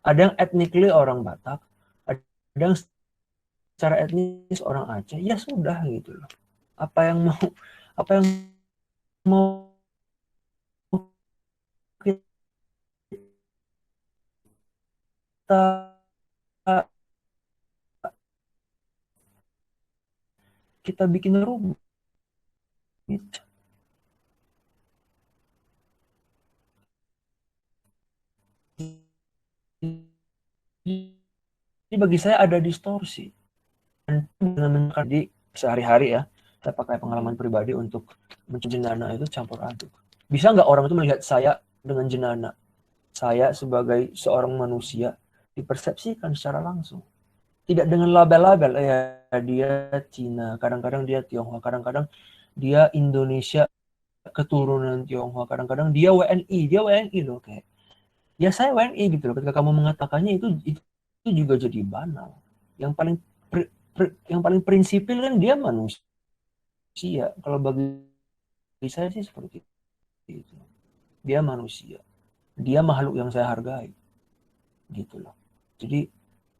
[SPEAKER 1] ada yang ethnically orang Batak, ada yang secara etnis orang Aceh, ya sudah gitu loh. Apa yang mau kita bikin rumit. Jadi bagi saya ada distorsi. Dan dengan di sehari-hari ya, saya pakai pengalaman pribadi untuk jenana itu campur aduk. Bisa nggak orang itu melihat saya dengan jenana? Saya sebagai seorang manusia dipersepsikan secara langsung. Tidak dengan label-label, ya dia Cina, kadang-kadang dia Tionghoa, kadang-kadang dia Indonesia keturunan Tionghoa, kadang-kadang dia WNI loh kayak. Ya saya WNI gitu loh. Ketika kamu mengatakannya itu juga jadi banal. Yang paling prinsipil kan dia manusia. Kalau bagi saya sih seperti itu. Dia manusia. Dia makhluk yang saya hargai. Gitu loh. Jadi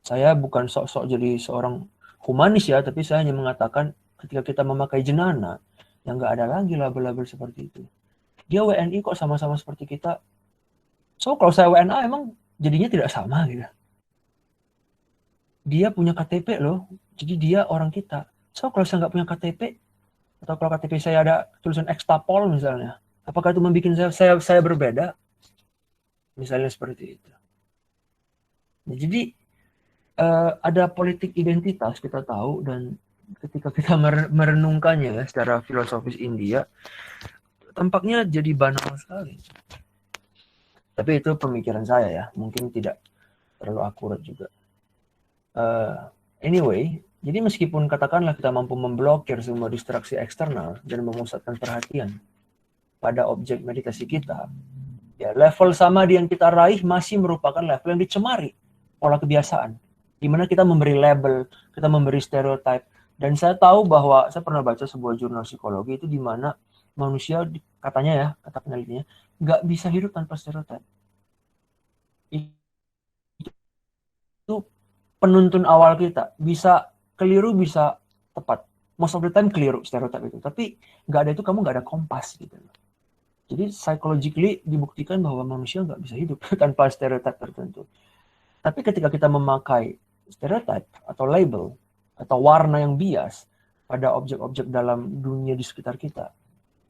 [SPEAKER 1] saya bukan sok-sok jadi seorang humanis ya, tapi saya hanya mengatakan ketika kita memakai jenana, yang nggak ada lagi label-label seperti itu. Dia WNI kok sama-sama seperti kita. So kalau saya WNA emang jadinya tidak sama gitu. Dia punya KTP loh, jadi dia orang kita. So kalau saya nggak punya KTP, atau kalau KTP saya ada tulisan ekstapol misalnya, apakah itu membuat saya berbeda? Misalnya seperti itu. Nah, jadi ada politik identitas kita tahu, dan ketika kita merenungkannya ya, secara filosofis India, tampaknya jadi banal sekali. Tapi itu pemikiran saya ya, mungkin tidak terlalu akurat juga. Anyway, jadi meskipun katakanlah kita mampu memblokir semua distraksi eksternal dan memusatkan perhatian pada objek meditasi kita, ya level samadhi yang kita raih masih merupakan level yang dicemari pola kebiasaan, di mana kita memberi label, kita memberi stereotip. Dan saya tahu bahwa saya pernah baca sebuah jurnal psikologi itu di mana manusia katanya ya, kata penelitinya, nggak bisa hidup tanpa stereotip. Itu penuntun awal kita, bisa keliru bisa tepat. Most of the time keliru stereotip itu, tapi nggak ada itu kamu nggak ada kompas gitu. Jadi psychologically dibuktikan bahwa manusia nggak bisa hidup tanpa stereotip tertentu. Tapi ketika kita memakai stereotip atau label atau warna yang bias pada objek-objek dalam dunia di sekitar kita,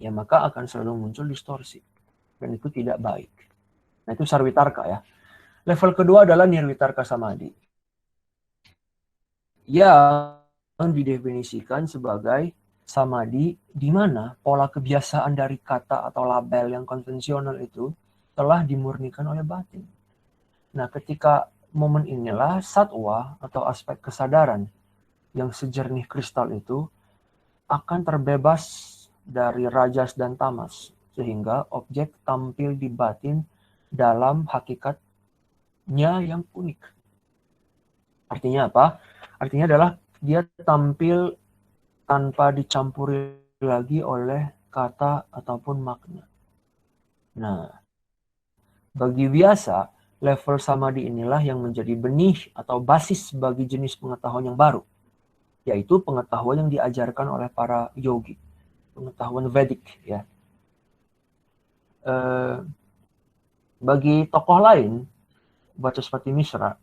[SPEAKER 1] ya maka akan selalu muncul distorsi. Dan itu tidak baik. Nah itu sarwitarka ya. Level kedua adalah nirwitarka samadhi, yang didefinisikan sebagai samadhi di mana pola kebiasaan dari kata atau label yang konvensional itu telah dimurnikan oleh batin. Nah, ketika momen inilah satwa atau aspek kesadaran yang sejernih kristal itu akan terbebas dari rajas dan tamas, sehingga objek tampil di batin dalam hakikatnya yang unik. Artinya apa? Artinya adalah dia tampil tanpa dicampuri lagi oleh kata ataupun makna. Nah, bagi biasa, level samadhi inilah yang menjadi benih atau basis bagi jenis pengetahuan yang baru, yaitu pengetahuan yang diajarkan oleh para yogi, pengetahuan Vedic ya. Bagi tokoh lain, Vachaspati Mishra,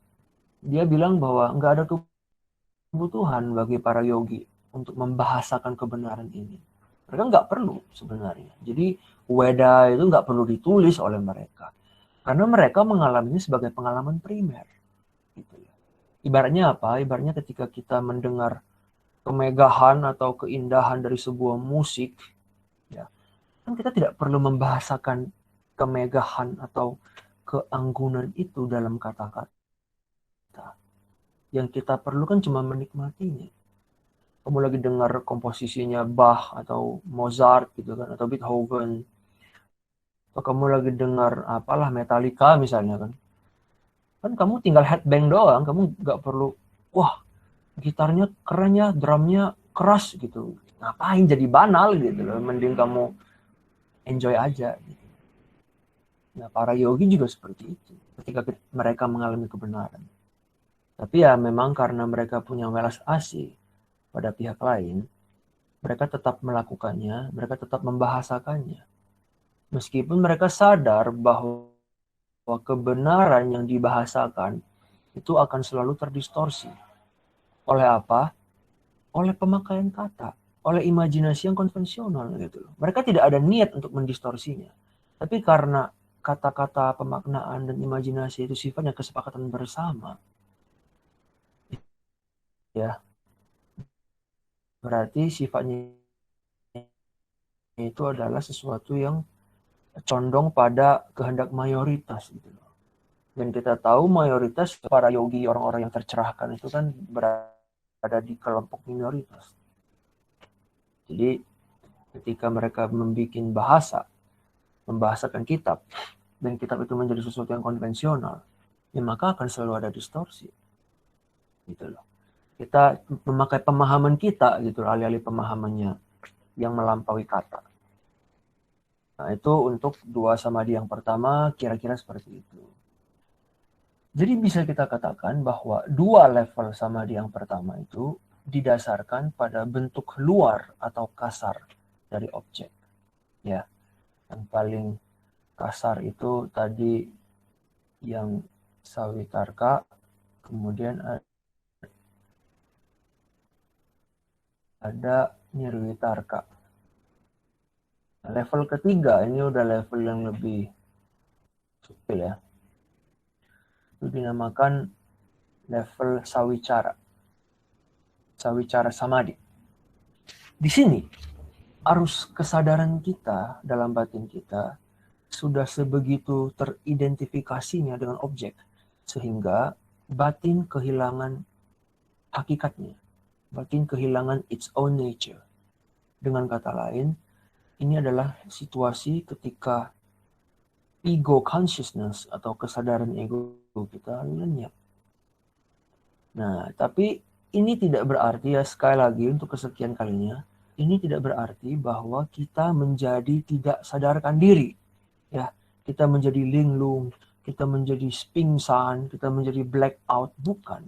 [SPEAKER 1] dia bilang bahwa nggak ada kebutuhan bagi para yogi untuk membahasakan kebenaran ini. Mereka nggak perlu sebenarnya. Jadi Weda itu nggak perlu ditulis oleh mereka. Karena mereka mengalaminya sebagai pengalaman primer. Gitu ya. Ibaratnya apa? Ibaratnya ketika kita mendengar kemegahan atau keindahan dari sebuah musik, ya, kan kita tidak perlu membahasakan kemegahan atau keanggunan itu dalam kata-kata. Yang kita perlu kan cuma menikmatinya. Kamu lagi dengar komposisinya Bach atau Mozart gitu kan, atau Beethoven, atau kamu lagi dengar apalah Metallica misalnya kan kamu tinggal headbang doang, kamu nggak perlu wah gitarnya kerennya, drumnya keras gitu, ngapain jadi banal gitu loh, mending kamu enjoy aja gitu. Nah para yogi juga seperti itu ketika mereka mengalami kebenaran. Tapi ya memang karena mereka punya welas asih pada pihak lain, mereka tetap melakukannya, mereka tetap membahasakannya. Meskipun mereka sadar bahwa kebenaran yang dibahasakan itu akan selalu terdistorsi. Oleh apa? Oleh pemakaian kata, oleh imajinasi yang konvensional gitu loh. Mereka tidak ada niat untuk mendistorsinya. Tapi karena kata-kata, pemaknaan, dan imajinasi itu sifatnya kesepakatan bersama, ya, berarti sifatnya itu adalah sesuatu yang condong pada kehendak mayoritas gitu loh. Dan kita tahu mayoritas para yogi, orang-orang yang tercerahkan itu kan berada di kelompok minoritas. Jadi ketika mereka membuat bahasa, membahasakan kitab, dan kitab itu menjadi sesuatu yang konvensional, ya maka akan selalu ada distorsi. Gitu loh. Kita memakai pemahaman kita gitu, alih-alih pemahamannya yang melampaui kata. Nah, itu untuk dua samadhi yang pertama kira-kira seperti itu. Jadi bisa kita katakan bahwa dua level samadhi yang pertama itu didasarkan pada bentuk luar atau kasar dari objek. Ya, yang paling kasar itu tadi yang savitarka, kemudian ada nirvitarka. Level ketiga ini udah level yang lebih subtil ya. Itu dinamakan level sawicara. Sawicara samadhi. Di sini arus kesadaran kita dalam batin kita sudah sebegitu teridentifikasinya dengan objek sehingga batin kehilangan hakikatnya. Batin kehilangan its own nature. Dengan kata lain, ini adalah situasi ketika ego consciousness atau kesadaran ego kita lenyap. Nah, tapi ini tidak berarti, ya sekali lagi untuk kesekian kalinya, ini tidak berarti bahwa kita menjadi tidak sadarkan diri. Ya, kita menjadi linglung, kita menjadi pingsan, kita menjadi blackout, bukan.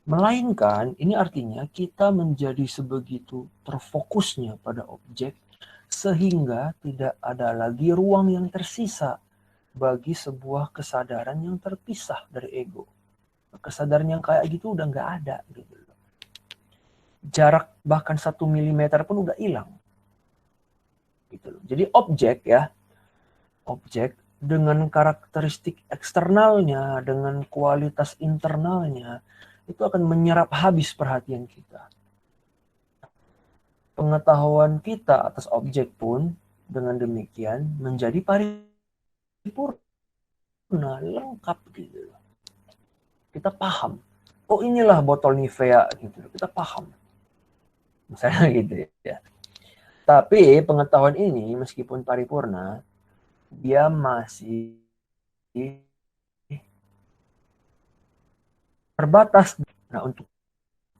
[SPEAKER 1] Melainkan ini artinya kita menjadi sebegitu terfokusnya pada objek sehingga tidak ada lagi ruang yang tersisa bagi sebuah kesadaran yang terpisah dari ego. Kesadaran yang kayak gitu udah nggak ada gitu. Jarak bahkan 1 milimeter pun udah hilang. Gitu. Jadi objek dengan karakteristik eksternalnya, dengan kualitas internalnya, itu akan menyerap habis perhatian kita. Pengetahuan kita atas objek pun dengan demikian menjadi paripurna, lengkap gitu. Kita paham. Oh, inilah botol Nivea gitu. Kita paham. Misalnya gitu ya. Tapi pengetahuan ini meskipun paripurna, dia masih terbatas. Nah, untuk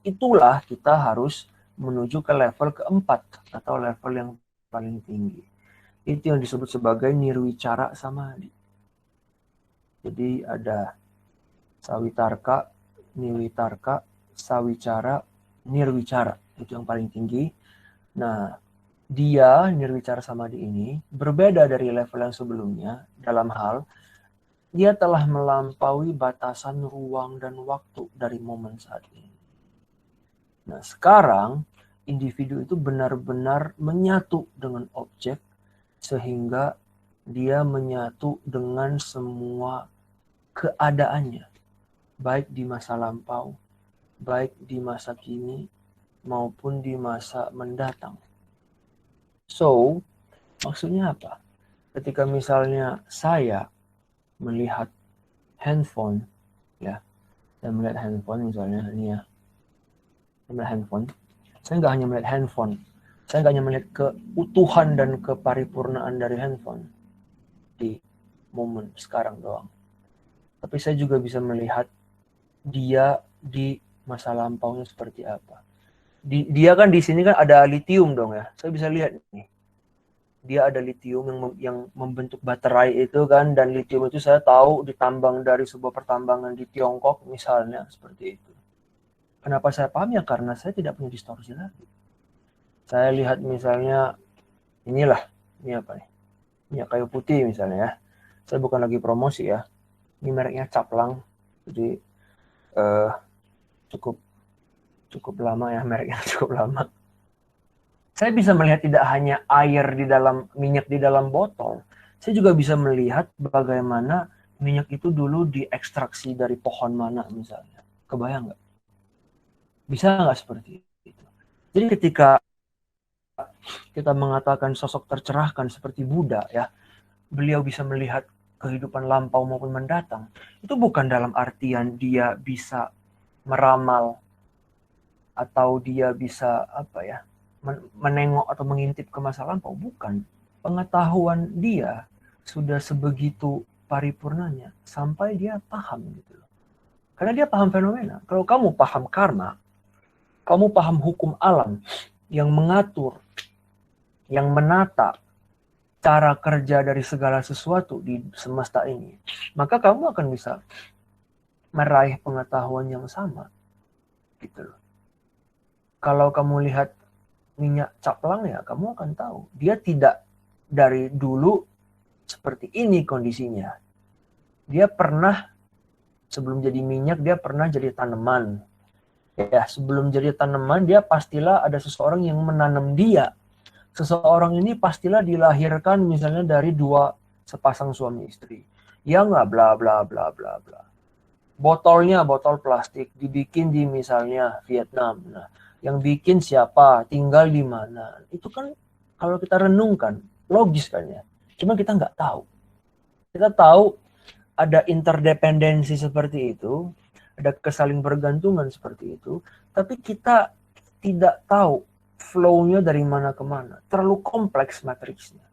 [SPEAKER 1] itulah kita harus menuju ke level keempat atau level yang paling tinggi. Itu yang disebut sebagai nirwicara samadhi. Jadi ada sawitarka, nirwitarka, sawicara, nirwicara. Itu yang paling tinggi. Nah, dia nirwicara samadhi ini berbeda dari level yang sebelumnya dalam hal dia telah melampaui batasan ruang dan waktu dari momen saat ini. Nah, sekarang individu itu benar-benar menyatu dengan objek sehingga dia menyatu dengan semua keadaannya, baik di masa lampau, baik di masa kini, maupun di masa mendatang. So, maksudnya apa? Ketika misalnya saya melihat handphone, ya, saya melihat handphone misalnya ini ya, saya melihat handphone. Saya nggak hanya melihat handphone, saya nggak hanya melihat keutuhan dan keparipurnaan dari handphone di momen sekarang doang. Tapi saya juga bisa melihat dia di masa lampaunya seperti apa. Dia kan di sini kan ada litium dong ya. Saya bisa lihat nih. Dia ada litium yang membentuk baterai itu kan, dan litium itu saya tahu ditambang dari sebuah pertambangan di Tiongkok misalnya, seperti itu. Kenapa saya paham? Ya karena saya tidak punya distorsi lagi. Saya lihat misalnya inilah, ini apa nih? Minyak kayu putih misalnya ya. Saya bukan lagi promosi ya. Ini mereknya Caplang. Jadi cukup lama ya, mereknya cukup lama. Saya bisa melihat tidak hanya air di dalam minyak di dalam botol, saya juga bisa melihat bagaimana minyak itu dulu diekstraksi dari pohon mana misalnya. Kebayang nggak? Bisa nggak seperti itu? Jadi ketika kita mengatakan sosok tercerahkan seperti Buddha ya, beliau bisa melihat kehidupan lampau maupun mendatang, itu bukan dalam artian dia bisa meramal atau dia bisa menengok atau mengintip ke masa lampau, bukan. Pengetahuan dia sudah sebegitu paripurnanya sampai dia paham gitu loh. Karena dia paham fenomena. Kalau kamu paham karma, kamu paham hukum alam yang mengatur, yang menata cara kerja dari segala sesuatu di semesta ini, maka kamu akan bisa meraih pengetahuan yang sama gitu loh. Kalau kamu lihat minyak caplang ya, kamu akan tahu dia tidak dari dulu seperti ini kondisinya. Dia pernah sebelum jadi minyak, dia pernah jadi tanaman. Ya, sebelum jadi tanaman dia pastilah ada seseorang yang menanam dia. Seseorang ini pastilah dilahirkan misalnya dari dua sepasang suami istri. Ya nggak, bla bla bla bla bla. Botolnya botol plastik dibikin di misalnya Vietnam. Nah, yang bikin siapa, tinggal di mana. Itu kan kalau kita renungkan logis kan ya. Cuma kita nggak tahu. Kita tahu ada interdependensi seperti itu, ada kesaling bergantungan seperti itu, tapi kita tidak tahu flow-nya dari mana ke mana. Terlalu kompleks matriksnya.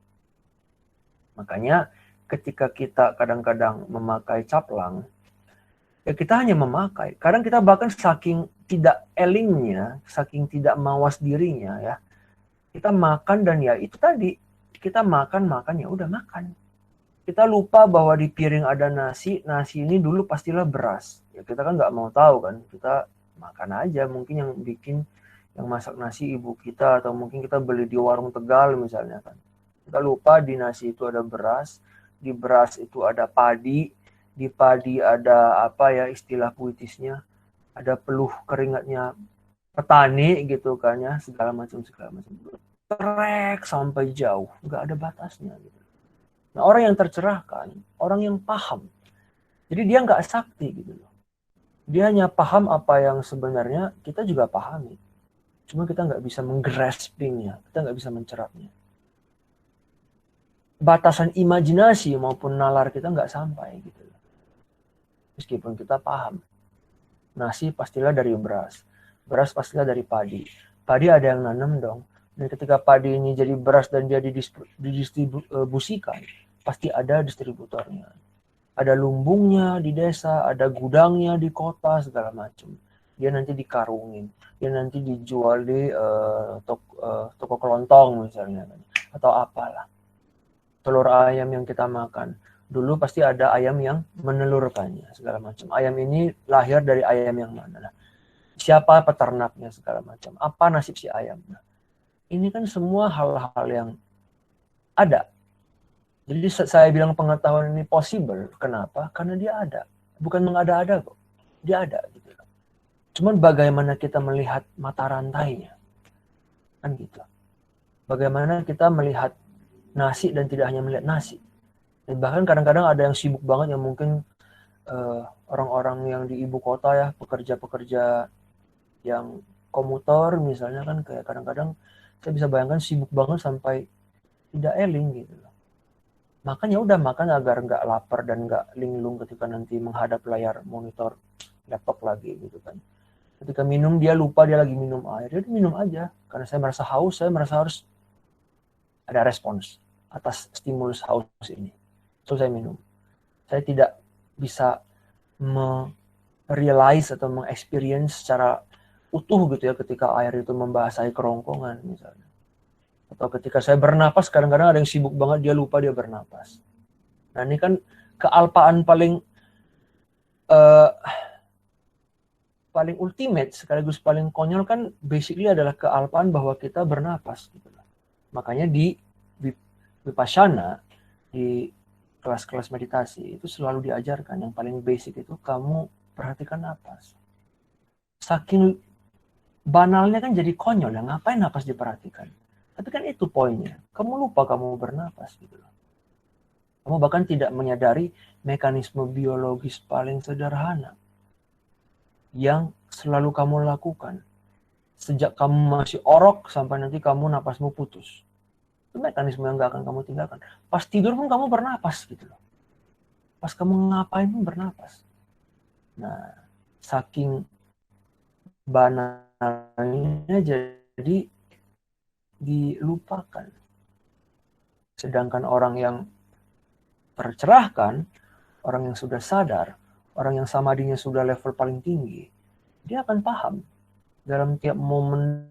[SPEAKER 1] Makanya ketika kita kadang-kadang memakai caplang, ya kita hanya memakai. Kadang kita bahkan saking tidak elingnya, saking tidak mawas dirinya ya, kita makan dan ya itu tadi, kita makan ya udah makan. Kita lupa bahwa di piring ada nasi ini dulu pastilah beras. Ya kita kan nggak mau tahu kan, kita makan aja. Mungkin yang bikin, yang masak nasi ibu kita, atau mungkin kita beli di warung Tegal misalnya kan. Kita lupa di nasi itu ada beras, di beras itu ada padi, di padi ada apa ya istilah puitisnya, ada peluh keringatnya petani gitu kan ya, segala macam. Trek sampai jauh, nggak ada batasnya gitu. Nah, orang yang tercerahkan, orang yang paham. Jadi dia nggak sakti gitu loh. Dia hanya paham apa yang sebenarnya kita juga pahami. Cuma kita nggak bisa menggraspingnya, kita nggak bisa mencerapnya. Batasan imajinasi maupun nalar kita nggak sampai gitu loh. Meskipun kita paham. Nasi pastilah dari beras. Beras pastilah dari padi. Padi ada yang nanam dong. Dan ketika padi ini jadi beras dan dia didistribusikan, pasti ada distributornya. Ada lumbungnya di desa, ada gudangnya di kota, segala macam. Dia nanti dikarungin, dia nanti dijual di toko kelontong misalnya, atau apalah. Telur ayam yang kita makan, dulu pasti ada ayam yang menelurkannya, segala macam. Ayam ini lahir dari ayam yang mana? Siapa peternaknya, segala macam. Apa nasib si ayam? Nah, ini kan semua hal-hal yang ada. Jadi saya bilang pengetahuan ini possible. Kenapa? Karena dia ada. Bukan mengada-ada kok. Dia ada. Gitu. Cuman bagaimana kita melihat mata rantainya. Kan gitu. Bagaimana kita melihat nasi dan tidak hanya melihat nasi. Dan bahkan kadang-kadang ada yang sibuk banget yang mungkin orang-orang yang di ibu kota ya, pekerja-pekerja yang komuter misalnya kan, kayak kadang-kadang saya bisa bayangkan sibuk banget sampai tidak eling gitu loh. Makan ya udah makan agar nggak lapar dan nggak linglung ketika nanti menghadap layar monitor laptop lagi gitu kan. Ketika minum dia lupa dia lagi minum air, dia minum aja. Karena saya merasa haus, saya merasa harus ada respons atas stimulus haus ini. So saya minum. Saya tidak bisa realize atau mengexperience secara utuh gitu ya ketika air itu membasahi kerongkongan misalnya. Atau ketika saya bernapas, kadang-kadang ada yang sibuk banget, dia lupa dia bernapas. Nah ini kan kealpaan paling ultimate, sekaligus paling konyol kan basically adalah kealpaan bahwa kita bernapas. Gitu. Makanya di Vipassana, di kelas-kelas meditasi, itu selalu diajarkan yang paling basic itu kamu perhatikan napas. Saking banalnya kan jadi konyol ya, ngapain napas diperhatikan? Tapi kan itu poinnya, kamu lupa kamu bernapas gitu loh. Kamu bahkan tidak menyadari mekanisme biologis paling sederhana yang selalu kamu lakukan. Sejak kamu masih orok sampai nanti kamu napasmu putus. Itu mekanisme yang gak akan kamu tinggalkan. Pas tidur pun kamu bernapas gitu loh. Pas kamu ngapain pun bernapas. Nah, saking banalnya jadi dilupakan. Sedangkan orang yang tercerahkan, orang yang sudah sadar, orang yang samadinya sudah level paling tinggi, dia akan paham dalam tiap momen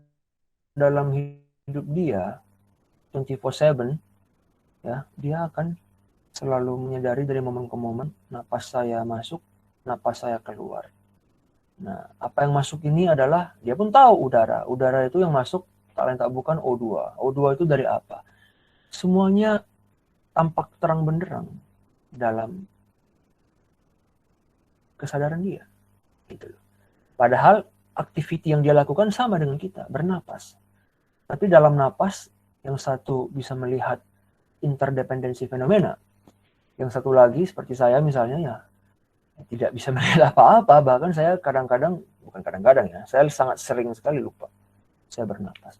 [SPEAKER 1] dalam hidup dia 24/7 ya, dia akan selalu menyadari dari momen ke momen, napas saya masuk, napas saya keluar. Nah, apa yang masuk ini adalah, dia pun tahu udara. Udara itu yang masuk tak lain tak bukan O2. O2 itu dari apa? Semuanya tampak terang benderang dalam kesadaran dia. Gitu. Padahal aktiviti yang dia lakukan sama dengan kita, bernapas. Tapi dalam napas, yang satu bisa melihat interdependensi fenomena, yang satu lagi seperti saya misalnya ya tidak bisa melihat apa-apa. Bahkan saya kadang-kadang, bukan kadang-kadang ya, saya sangat sering sekali lupa saya bernapas.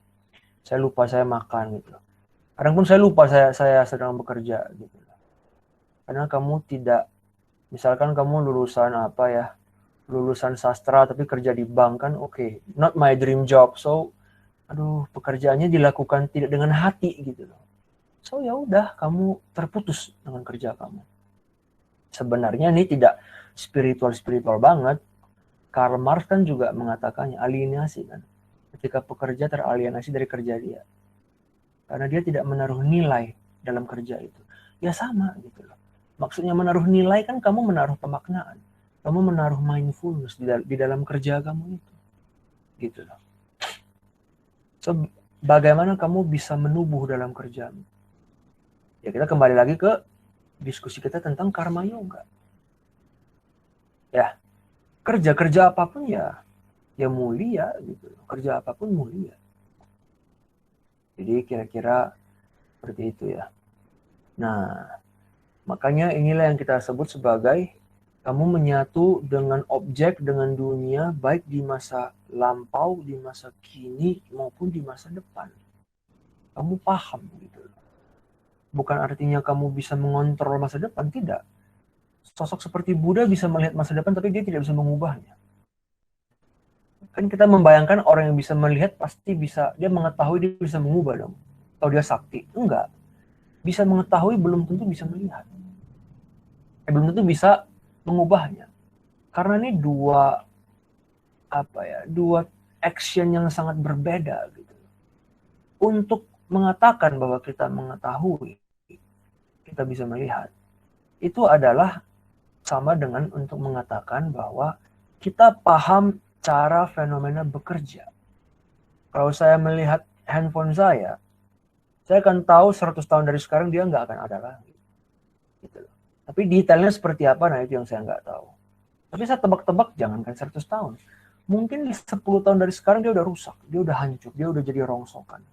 [SPEAKER 1] Saya lupa saya makan gitu. Kadang pun saya lupa saya sedang bekerja gitu. Karena kamu tidak, misalkan kamu lulusan apa ya, lulusan sastra tapi kerja di bank kan, oke, not my dream job. So, aduh, pekerjaannya dilakukan tidak dengan hati gitu loh. So ya udah, kamu terputus dengan kerja kamu. Sebenarnya ini tidak spiritual banget. Karl Marx kan juga mengatakannya, alienasi kan. Ketika pekerja teralienasi dari kerja dia. Karena dia tidak menaruh nilai dalam kerja itu. Ya sama gitu loh. Maksudnya menaruh nilai kan kamu menaruh pemaknaan. Kamu menaruh mindfulness di dalam kerja kamu itu. Gitu loh. So, bagaimana kamu bisa menubuh dalam kerjamu? Ya kita kembali lagi ke diskusi kita tentang karma yoga. Ya, kerja apapun ya mulia gitu. Kerja apapun mulia. Jadi kira-kira seperti itu ya. Nah, makanya inilah yang kita sebut sebagai kamu menyatu dengan objek, dengan dunia, baik di masa lampau, di masa kini, maupun di masa depan. Kamu paham gitu. Bukan artinya kamu bisa mengontrol masa depan, tidak. Sosok seperti Buddha bisa melihat masa depan, tapi dia tidak bisa mengubahnya. Kan kita membayangkan orang yang bisa melihat pasti bisa, dia mengetahui dia bisa mengubah dong. Atau dia sakti. Enggak. Bisa mengetahui belum tentu bisa melihat. Belum tentu bisa mengubahnya. Karena ini dua action yang sangat berbeda gitu. Untuk mengatakan bahwa kita mengetahui, kita bisa melihat, itu adalah sama dengan untuk mengatakan bahwa kita paham cara fenomena bekerja. Kalau saya melihat handphone saya akan tahu 100 tahun dari sekarang dia nggak akan ada lagi. Gitu. Tapi detailnya seperti apa, nah itu yang saya nggak tahu. Tapi saya tebak-tebak, jangankan 100 tahun. Mungkin 10 tahun dari sekarang dia udah rusak, dia udah hancur, dia udah jadi rongsokan.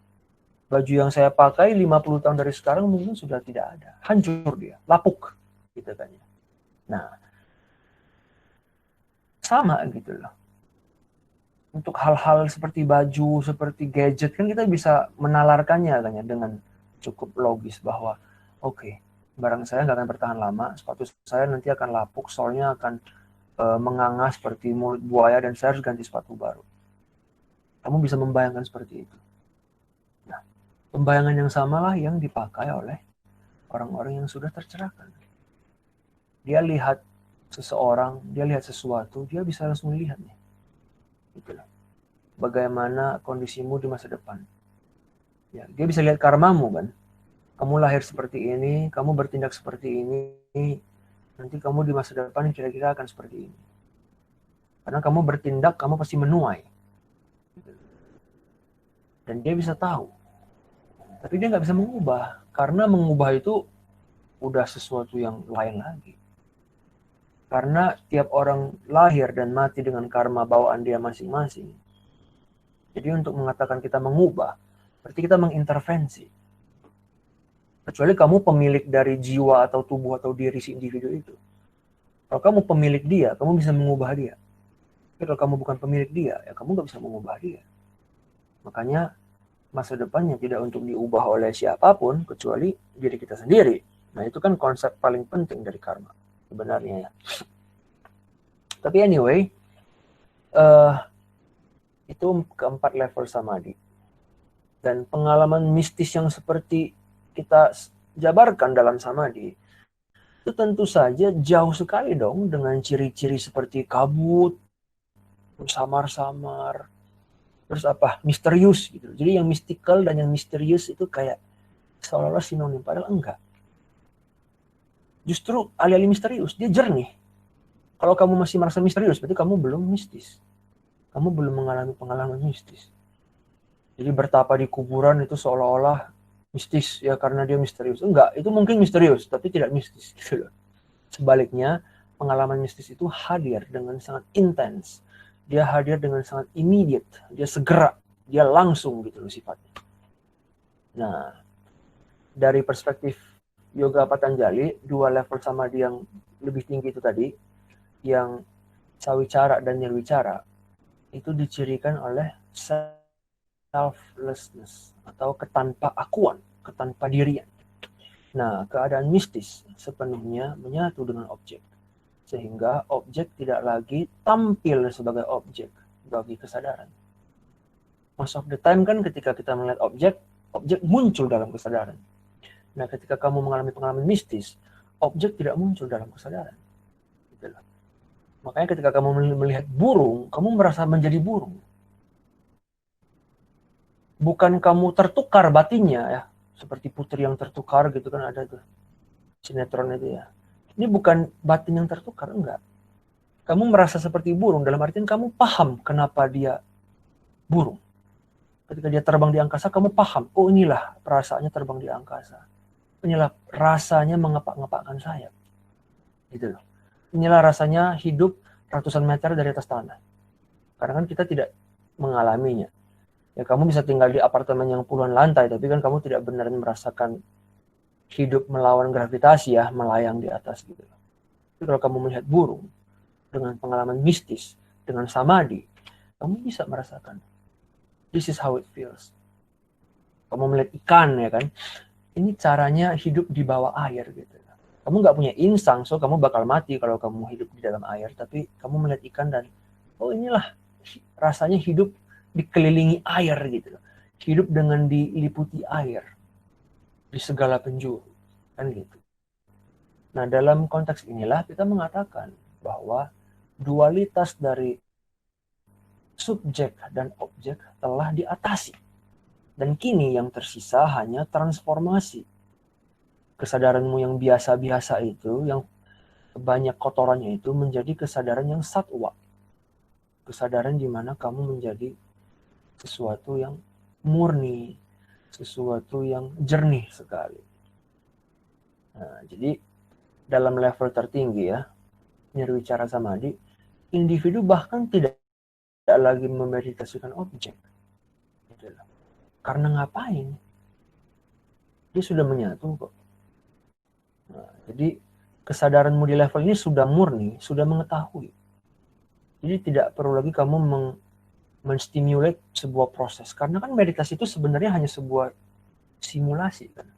[SPEAKER 1] Baju yang saya pakai 50 tahun dari sekarang mungkin sudah tidak ada. Hancur dia, lapuk. Gitu kan ya. Nah, sama gitu loh. Untuk hal-hal seperti baju, seperti gadget, kan kita bisa menalarkannya kan ya, dengan cukup logis bahwa oke, barang saya nggak akan bertahan lama, sepatu saya nanti akan lapuk, solnya akan menganga seperti mulut buaya dan saya harus ganti sepatu baru. Kamu bisa membayangkan seperti itu. Nah, pembayangan yang samalah yang dipakai oleh orang-orang yang sudah tercerahkan. Dia lihat seseorang, dia lihat sesuatu, dia bisa langsung lihatnya. Itulah. Bagaimana kondisimu di masa depan. Ya, dia bisa lihat karmamu kan. Kamu lahir seperti ini, kamu bertindak seperti ini, nanti kamu di masa depan kira-kira akan seperti ini. Karena kamu bertindak, kamu pasti menuai. Dan dia bisa tahu. Tapi dia nggak bisa mengubah. Karena mengubah itu udah sesuatu yang lain lagi. Karena tiap orang lahir dan mati dengan karma bawaan dia masing-masing. Jadi untuk mengatakan kita mengubah, berarti kita mengintervensi. Kecuali kamu pemilik dari jiwa atau tubuh atau diri si individu itu. Kalau kamu pemilik dia, kamu bisa mengubah dia. Tapi kalau kamu bukan pemilik dia, ya kamu gak bisa mengubah dia. Makanya masa depannya tidak untuk diubah oleh siapapun, kecuali diri kita sendiri. Nah itu kan konsep paling penting dari karma, sebenarnya ya. Tapi anyway, itu keempat level samadhi. Dan pengalaman mistis yang seperti kita jabarkan dalam samadhi, itu tentu saja jauh sekali dong dengan ciri-ciri seperti kabut, samar-samar, terus misterius gitu. Jadi yang mystical dan yang misterius itu kayak seolah-olah sinonim, padahal enggak. Justru alih-alih misterius, dia jernih. Kalau kamu masih merasa misterius, berarti kamu belum mistis. Kamu belum mengalami pengalaman mistis. Jadi bertapa di kuburan itu seolah-olah mistis ya karena dia misterius. Enggak, itu mungkin misterius, tapi tidak mistis gitu loh. Sebaliknya, pengalaman mistis itu hadir dengan sangat intens. Dia hadir dengan sangat immediate, dia segera, dia langsung gitu loh sifatnya. Nah, dari perspektif Yoga Patanjali, dua level samadhi yang lebih tinggi itu tadi, yang sawicara dan nirwicara, itu dicirikan oleh selflessness atau ketanpa akuan, ketanpa dirian. Nah, keadaan mistis sepenuhnya menyatu dengan objek, sehingga objek tidak lagi tampil sebagai objek bagi kesadaran. Most of the time kan ketika kita melihat objek, objek muncul dalam kesadaran. Nah, ketika kamu mengalami pengalaman mistis, objek tidak muncul dalam kesadaran. Gitu. Makanya ketika kamu melihat burung, kamu merasa menjadi burung. Bukan kamu tertukar batinnya ya, seperti putri yang tertukar gitu kan ada tuh sinetron itu ya. Ini bukan batin yang tertukar, enggak. Kamu merasa seperti burung dalam artian kamu paham kenapa dia burung. Ketika dia terbang di angkasa, kamu paham, oh inilah perasaannya terbang di angkasa. Inilah rasanya mengepak-ngepakkan sayap. Gitu loh. Inilah rasanya hidup ratusan meter dari atas tanah. Karena kan kita tidak mengalaminya. Ya kamu bisa tinggal di apartemen yang puluhan lantai, tapi kan kamu tidak benar merasakan hidup melawan gravitasi ya, melayang di atas gitu. Tapi kalau kamu melihat burung dengan pengalaman mistis, dengan samadhi, kamu bisa merasakan. This is how it feels. Kamu melihat ikan ya kan, ini caranya hidup di bawah air gitu. Kamu nggak punya insang, so kamu bakal mati kalau kamu hidup di dalam air. Tapi kamu melihat ikan dan, oh inilah rasanya hidup dikelilingi air gitu. Hidup dengan diliputi air di segala penjuru. Kan gitu. Nah dalam konteks inilah kita mengatakan bahwa dualitas dari subjek dan objek telah diatasi. Dan kini yang tersisa hanya transformasi. Kesadaranmu yang biasa-biasa itu, yang banyak kotorannya itu menjadi kesadaran yang satwa. Kesadaran di mana kamu menjadi sesuatu yang murni, sesuatu yang jernih sekali. Nah, jadi dalam level tertinggi ya, nirwicara samadhi, individu bahkan tidak lagi memeditasikan objek. Karena ngapain? Dia sudah menyatu kok. Nah, jadi kesadaranmu di level ini sudah murni, sudah mengetahui. Jadi tidak perlu lagi kamu menstimulate sebuah proses. Karena kan meditasi itu sebenarnya hanya sebuah simulasi. Kan?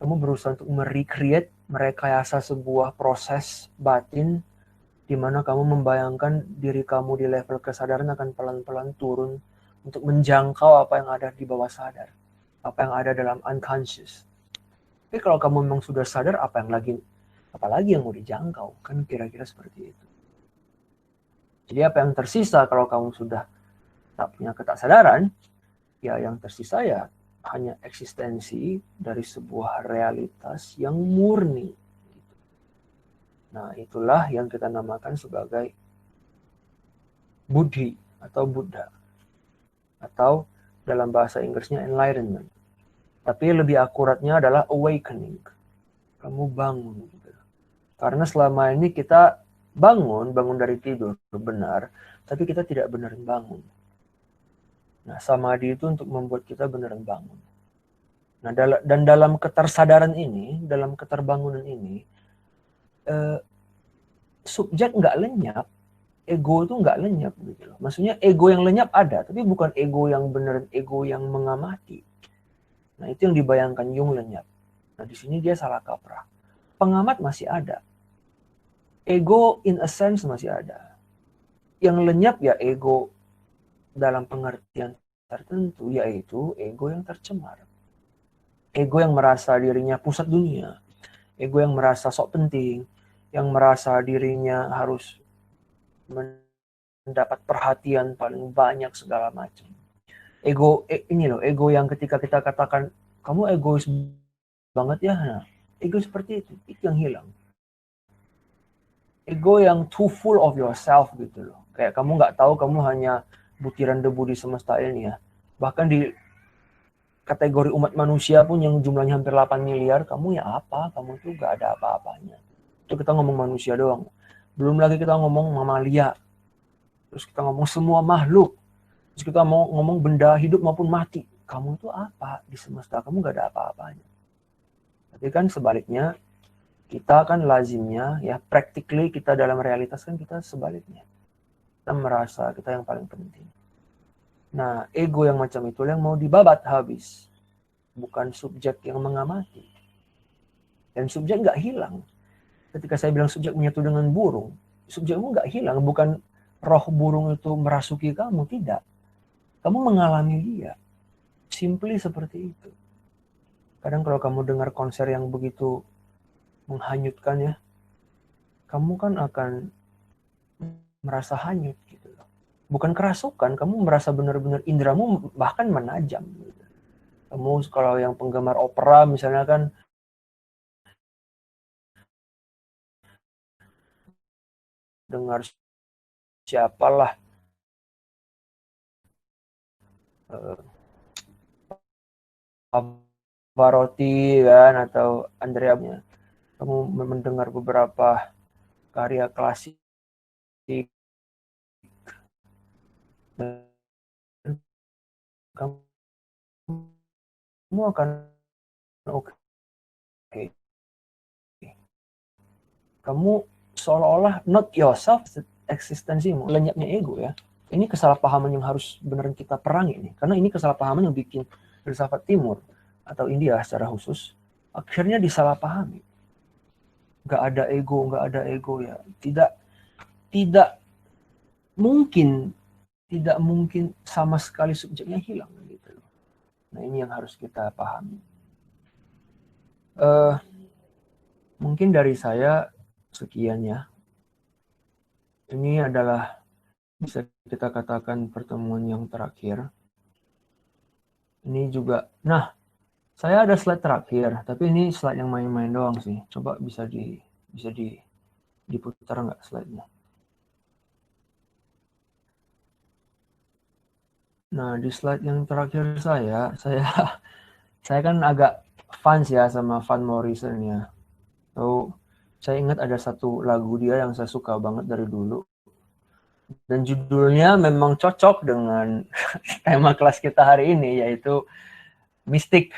[SPEAKER 1] Kamu berusaha untuk merecreate, merekayasa sebuah proses batin di mana kamu membayangkan diri kamu di level kesadaran akan pelan-pelan turun untuk menjangkau apa yang ada di bawah sadar, apa yang ada dalam unconscious. Tapi kalau kamu memang sudah sadar, apalagi yang mau dijangkau, kan kira-kira seperti itu. Jadi apa yang tersisa kalau kamu sudah tak punya ketaksadaran, ya yang tersisa ya hanya eksistensi dari sebuah realitas yang murni. Nah itulah yang kita namakan sebagai Buddhi atau Buddha. Atau dalam bahasa Inggrisnya enlightenment. Tapi lebih akuratnya adalah awakening. Kamu bangun. Gitu. Karena selama ini kita bangun dari tidur, benar, tapi kita tidak beneran bangun. Nah, samadhi itu untuk membuat kita beneran bangun. Nah, dan dalam ketersadaran ini, dalam keterbangunan ini, subjek nggak lenyap, ego itu nggak lenyap gitu loh. Maksudnya ego yang lenyap ada, tapi bukan ego yang beneran ego yang mengamati. Nah, itu yang dibayangkan Jung lenyap. Nah, di sini dia salah kaprah. Pengamat masih ada. Ego in a sense masih ada. Yang lenyap ya ego dalam pengertian tertentu, yaitu ego yang tercemar. Ego yang merasa dirinya pusat dunia. Ego yang merasa sok penting. Yang merasa dirinya harus mendapat perhatian paling banyak segala macam. Ego ini loh, ego yang ketika kita katakan kamu egois banget ya, nah, ego seperti itu yang hilang. Ego yang too full of yourself gitu loh. Kayak kamu nggak tahu kamu hanya butiran debu di semesta ini ya. Bahkan di kategori umat manusia pun yang jumlahnya hampir 8 miliar, kamu ya apa? Kamu tuh nggak ada apa-apanya. Itu kita ngomong manusia doang. Belum lagi kita ngomong mamalia. Terus kita ngomong semua makhluk. Terus kita mau ngomong benda hidup maupun mati. Kamu itu apa di semesta? Kamu nggak ada apa-apanya. Tapi kan sebaliknya, kita kan lazimnya ya practically kita dalam realitas kan kita sebaliknya. Kita merasa kita yang paling penting. Nah, ego yang macam itu yang mau dibabat habis. Bukan subjek yang mengamati. Dan subjek nggak hilang. Ketika saya bilang subjek menyatu dengan burung, subjekmu nggak hilang. Bukan roh burung itu merasuki kamu, tidak. Kamu mengalami dia. Simply seperti itu. Kadang kalau kamu dengar konser yang begitu menghanyutkan ya, kamu kan akan merasa hanyut gitu loh. Bukan kerasukan, kamu merasa benar-benar indramu bahkan menajam gitu. Kamu kalau yang penggemar opera misalnya kan dengar siapalah Pavarotti kan atau Andrea, kamu mendengar beberapa karya klasik, kamu akan oke. Kamu seolah-olah not yourself, eksistensimu, lenyapnya ego ya. Ini kesalahpahaman yang harus beneran kita perangi nih. Karena ini kesalahpahaman yang bikin filsafat Timur atau India secara khusus akhirnya disalahpahami. Nggak ada ego ya. Tidak mungkin sama sekali subjeknya hilang gitu. Nah, ini yang harus kita pahami. Mungkin dari saya sekian ya. Ini adalah bisa kita katakan pertemuan yang terakhir. Ini juga, nah, saya ada slide terakhir, tapi ini slide yang main-main doang sih. Coba bisa diputar nggak slide-nya? Nah, di slide yang terakhir saya kan agak fans ya sama Van Morrison ya. So, saya ingat ada satu lagu dia yang saya suka banget dari dulu. Dan judulnya memang cocok dengan tema kelas kita hari ini, yaitu Mystic.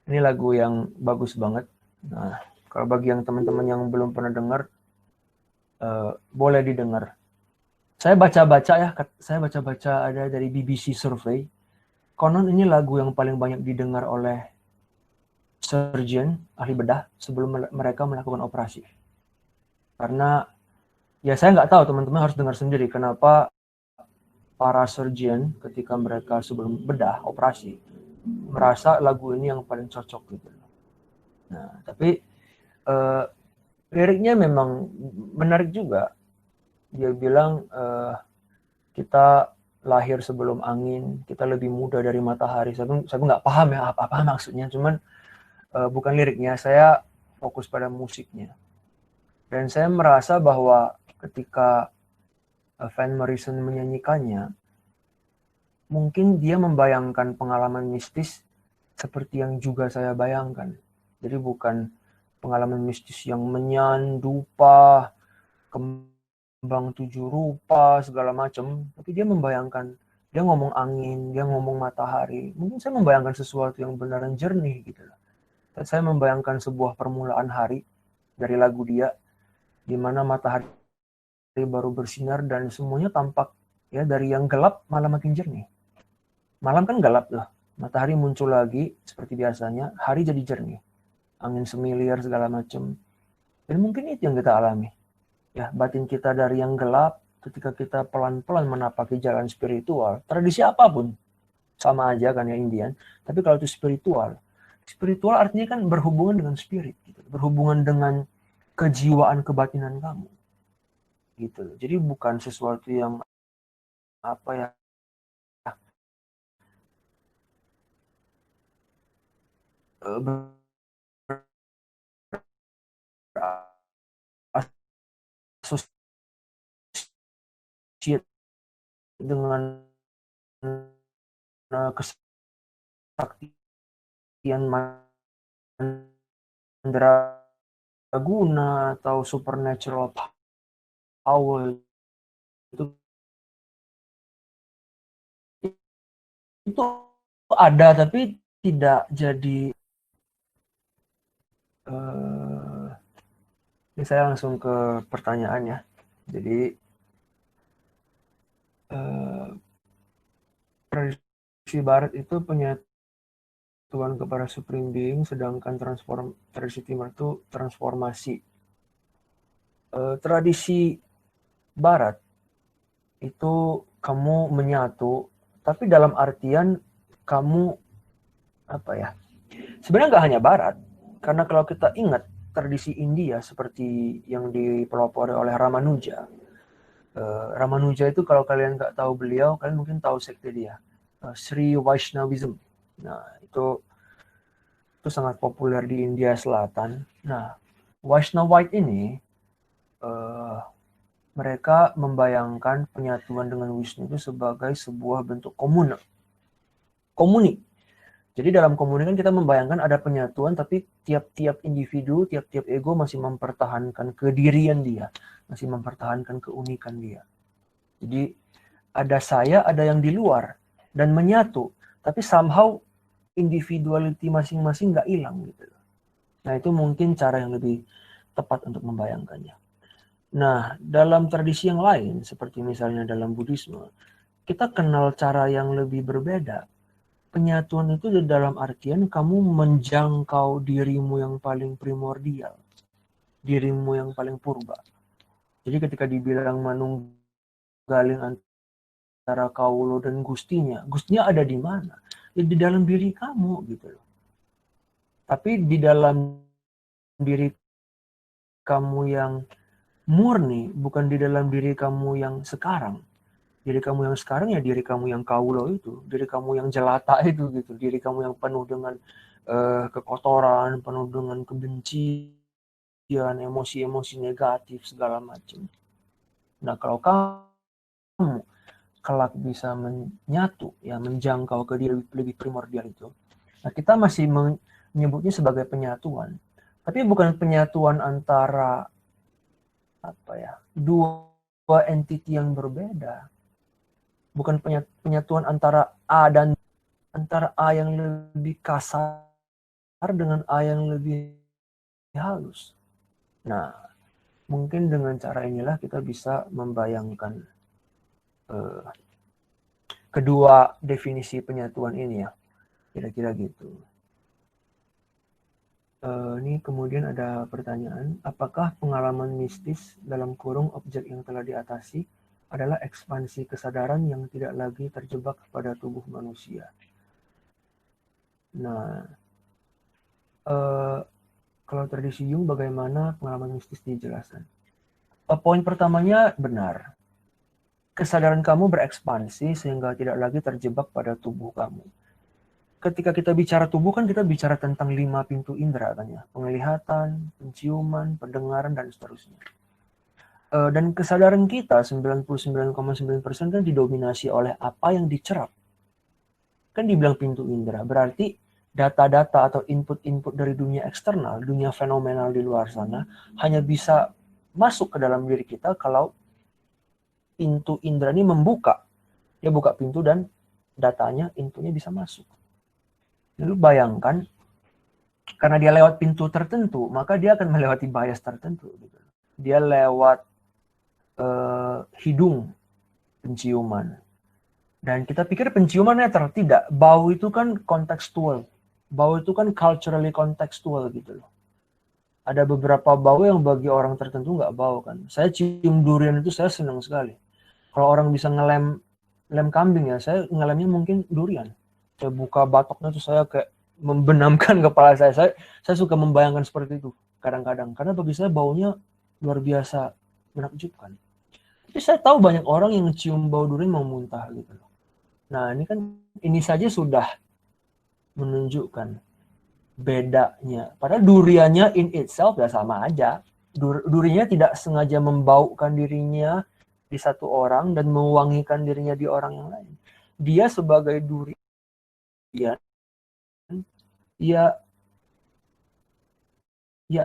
[SPEAKER 1] Ini lagu yang bagus banget. Nah, kalau bagi yang teman-teman yang belum pernah dengar, boleh didengar. Saya baca-baca ada dari BBC Survey. Konon ini lagu yang paling banyak didengar oleh surgeon, ahli bedah, sebelum mereka melakukan operasi. Karena ya saya nggak tahu, teman-teman harus dengar sendiri kenapa para surgeon ketika mereka sebelum bedah operasi merasa lagu ini yang paling cocok gitu. Nah, tapi liriknya memang menarik juga. Dia bilang kita lahir sebelum angin, kita lebih muda dari matahari. Saya nggak paham ya apa maksudnya, cuman bukan liriknya, saya fokus pada musiknya. Dan saya merasa bahwa ketika Van Morrison menyanyikannya, mungkin dia membayangkan pengalaman mistis seperti yang juga saya bayangkan. Jadi bukan pengalaman mistis yang menyandupa, kembang 7 rupa segala macam, tapi dia membayangkan, dia ngomong angin, dia ngomong matahari. Mungkin saya membayangkan sesuatu yang benar dan jernih gitu loh. Dan saya membayangkan sebuah permulaan hari dari lagu dia, di mana matahari baru bersinar dan semuanya tampak ya, dari yang gelap malah makin jernih. Malam kan gelap tuh, matahari muncul lagi seperti biasanya, hari jadi jernih, angin semilir segala macam. Dan mungkin itu yang kita alami ya, batin kita dari yang gelap, ketika kita pelan-pelan menapaki jalan spiritual, tradisi apapun sama aja kan ya, Indian. Tapi kalau itu spiritual artinya kan berhubungan dengan spirit gitu, berhubungan dengan kejiwaan kebatinan kamu gitu. Jadi bukan sesuatu yang apa ya, berasosiat dengan kesaktian mandraguna atau supernatural power. Itu ada, tapi tidak jadi ini saya langsung ke pertanyaan ya. Jadi tradisi barat itu penyatuan kepada supreme being, sedangkan tradisi timur itu transformasi. Tradisi barat itu kamu menyatu, tapi dalam artian kamu apa ya, sebenarnya nggak hanya barat, karena kalau kita ingat tradisi India seperti yang dipelopori oleh Ramanuja. Ramanuja itu kalau kalian nggak tahu beliau, kalian mungkin tahu sekte dia, Sri Vaishnavism. Nah, itu sangat populer di India Selatan. Nah, Vaishnavite ini mereka membayangkan penyatuan dengan Wisnu itu sebagai sebuah bentuk komuni. Jadi dalam komuni kan kita membayangkan ada penyatuan, tapi tiap-tiap individu, tiap-tiap ego masih mempertahankan kedirian dia, masih mempertahankan keunikan dia. Jadi ada saya, ada yang di luar, dan menyatu, tapi somehow individuality masing-masing nggak hilang gitu. Nah, itu mungkin cara yang lebih tepat untuk membayangkannya. Nah, dalam tradisi yang lain, seperti misalnya dalam Buddhisme, kita kenal cara yang lebih berbeda. Penyatuan itu dalam artian kamu menjangkau dirimu yang paling primordial, dirimu yang paling purba. Jadi ketika dibilang manunggaling antara kaulo dan gustinya ada di mana? Ya, di dalam diri kamu gitu loh. Tapi di dalam diri kamu yang murni, bukan di dalam diri kamu yang sekarang. Diri kamu yang sekarang ya diri kamu yang kaulo itu, diri kamu yang jelata itu gitu, diri kamu yang penuh dengan kekotoran, penuh dengan kebencian, emosi-emosi negatif segala macam. Nah, kalau kamu kelak bisa menyatu ya, menjangkau ke diri lebih primordial itu, nah kita masih menyebutnya sebagai penyatuan, tapi bukan penyatuan antara apa ya, dua entiti yang berbeda. Bukan penyatuan antara A dan antara A yang lebih kasar dengan A yang lebih halus. Nah, mungkin dengan cara inilah kita bisa membayangkan kedua definisi penyatuan ini ya, kira-kira gitu. Ini kemudian ada pertanyaan, apakah pengalaman mistis dalam kurung objek yang telah diatasi adalah ekspansi kesadaran yang tidak lagi terjebak pada tubuh manusia? Nah, kalau tradisi Jung bagaimana pengalaman mistis dijelaskan? Poin pertamanya benar. Kesadaran kamu berekspansi sehingga tidak lagi terjebak pada tubuh kamu. Ketika kita bicara tubuh kan kita bicara tentang 5 pintu indera kan ya. Penglihatan, penciuman, pendengaran, dan seterusnya. Dan kesadaran kita 99,9% kan didominasi oleh apa yang dicerap. Kan dibilang pintu indera, berarti data-data atau input-input dari dunia eksternal, dunia fenomenal di luar sana, hanya bisa masuk ke dalam diri kita kalau pintu indera ini membuka. Dia buka pintu dan datanya, intunya bisa masuk. Lalu bayangkan, karena dia lewat pintu tertentu, maka dia akan melewati bias tertentu. Gitu. Dia lewat hidung, penciuman. Dan kita pikir penciuman netral. Tidak. Bau itu kan kontekstual. Bau itu kan culturally kontekstual gitu loh. Ada beberapa bau yang bagi orang tertentu nggak bau kan. Saya cium durian itu saya senang sekali. Kalau orang bisa ngelem kambing ya, saya ngelemnya mungkin durian. Saya buka batoknya tuh saya kayak membenamkan kepala saya. Saya suka membayangkan seperti itu kadang-kadang. Karena bagi saya baunya luar biasa menakjubkan. Tapi saya tahu banyak orang yang cium bau durian mau muntah gitu loh. Nah ini saja sudah menunjukkan bedanya. Padahal duriannya in itself ya sama aja. Durinya tidak sengaja membaukan dirinya di satu orang dan mewangikan dirinya di orang yang lain. Dia sebagai durian, ya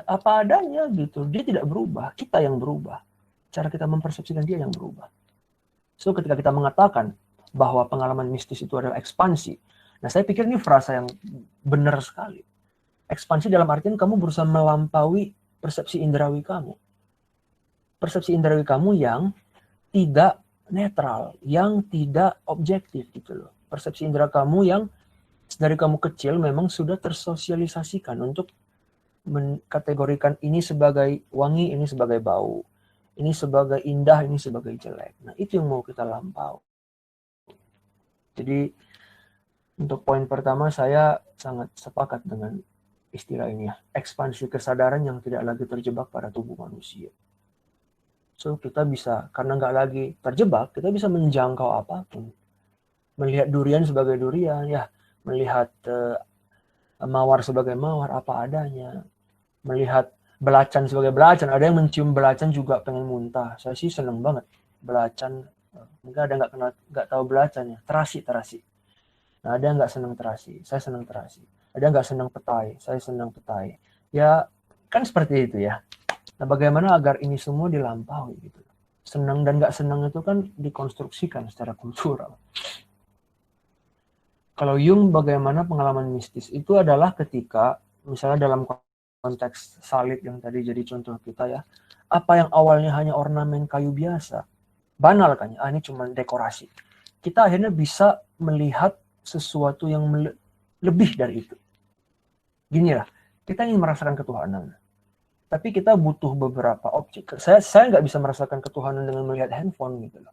[SPEAKER 1] apa adanya gitu. Dia tidak berubah, kita yang berubah. Cara kita mempersepsikan dia yang berubah. So ketika kita mengatakan bahwa pengalaman mistis itu adalah ekspansi, nah saya pikir ini frasa yang benar sekali. Ekspansi dalam artian kamu berusaha melampaui persepsi indrawi kamu. Persepsi indrawi kamu yang tidak netral, yang tidak objektif gitu loh. Persepsi indera kamu yang dari kamu kecil memang sudah tersosialisasikan untuk mengkategorikan ini sebagai wangi, ini sebagai bau, ini sebagai indah, ini sebagai jelek. Nah itu yang mau kita lampau. Jadi untuk poin pertama saya sangat sepakat dengan istilah ini ya, ekspansi kesadaran yang tidak lagi terjebak pada tubuh manusia. So kita bisa, karena nggak lagi terjebak, kita bisa menjangkau apapun. Melihat durian sebagai durian, ya melihat mawar sebagai mawar, apa adanya. Melihat belacan sebagai belacan, ada yang mencium belacan juga pengen muntah. Saya sih seneng banget belacan. Mungkin ada nggak tahu belacannya, terasi. Nah, ada yang nggak senang terasi, saya senang terasi. Ada yang nggak senang petai, saya senang petai. Ya kan seperti itu ya. Nah bagaimana agar ini semua dilampaui gitu. Senang dan nggak senang itu kan dikonstruksikan secara kultural. Kalau Jung bagaimana pengalaman mistis itu adalah ketika misalnya dalam konteks salib yang tadi jadi contoh kita ya, apa yang awalnya hanya ornamen kayu biasa, banal kan ya, ini cuma dekorasi. Kita akhirnya bisa melihat sesuatu yang lebih dari itu. Gini lah, kita ingin merasakan ketuhanan, tapi kita butuh beberapa objek. Saya nggak bisa merasakan ketuhanan dengan melihat handphone gitu loh,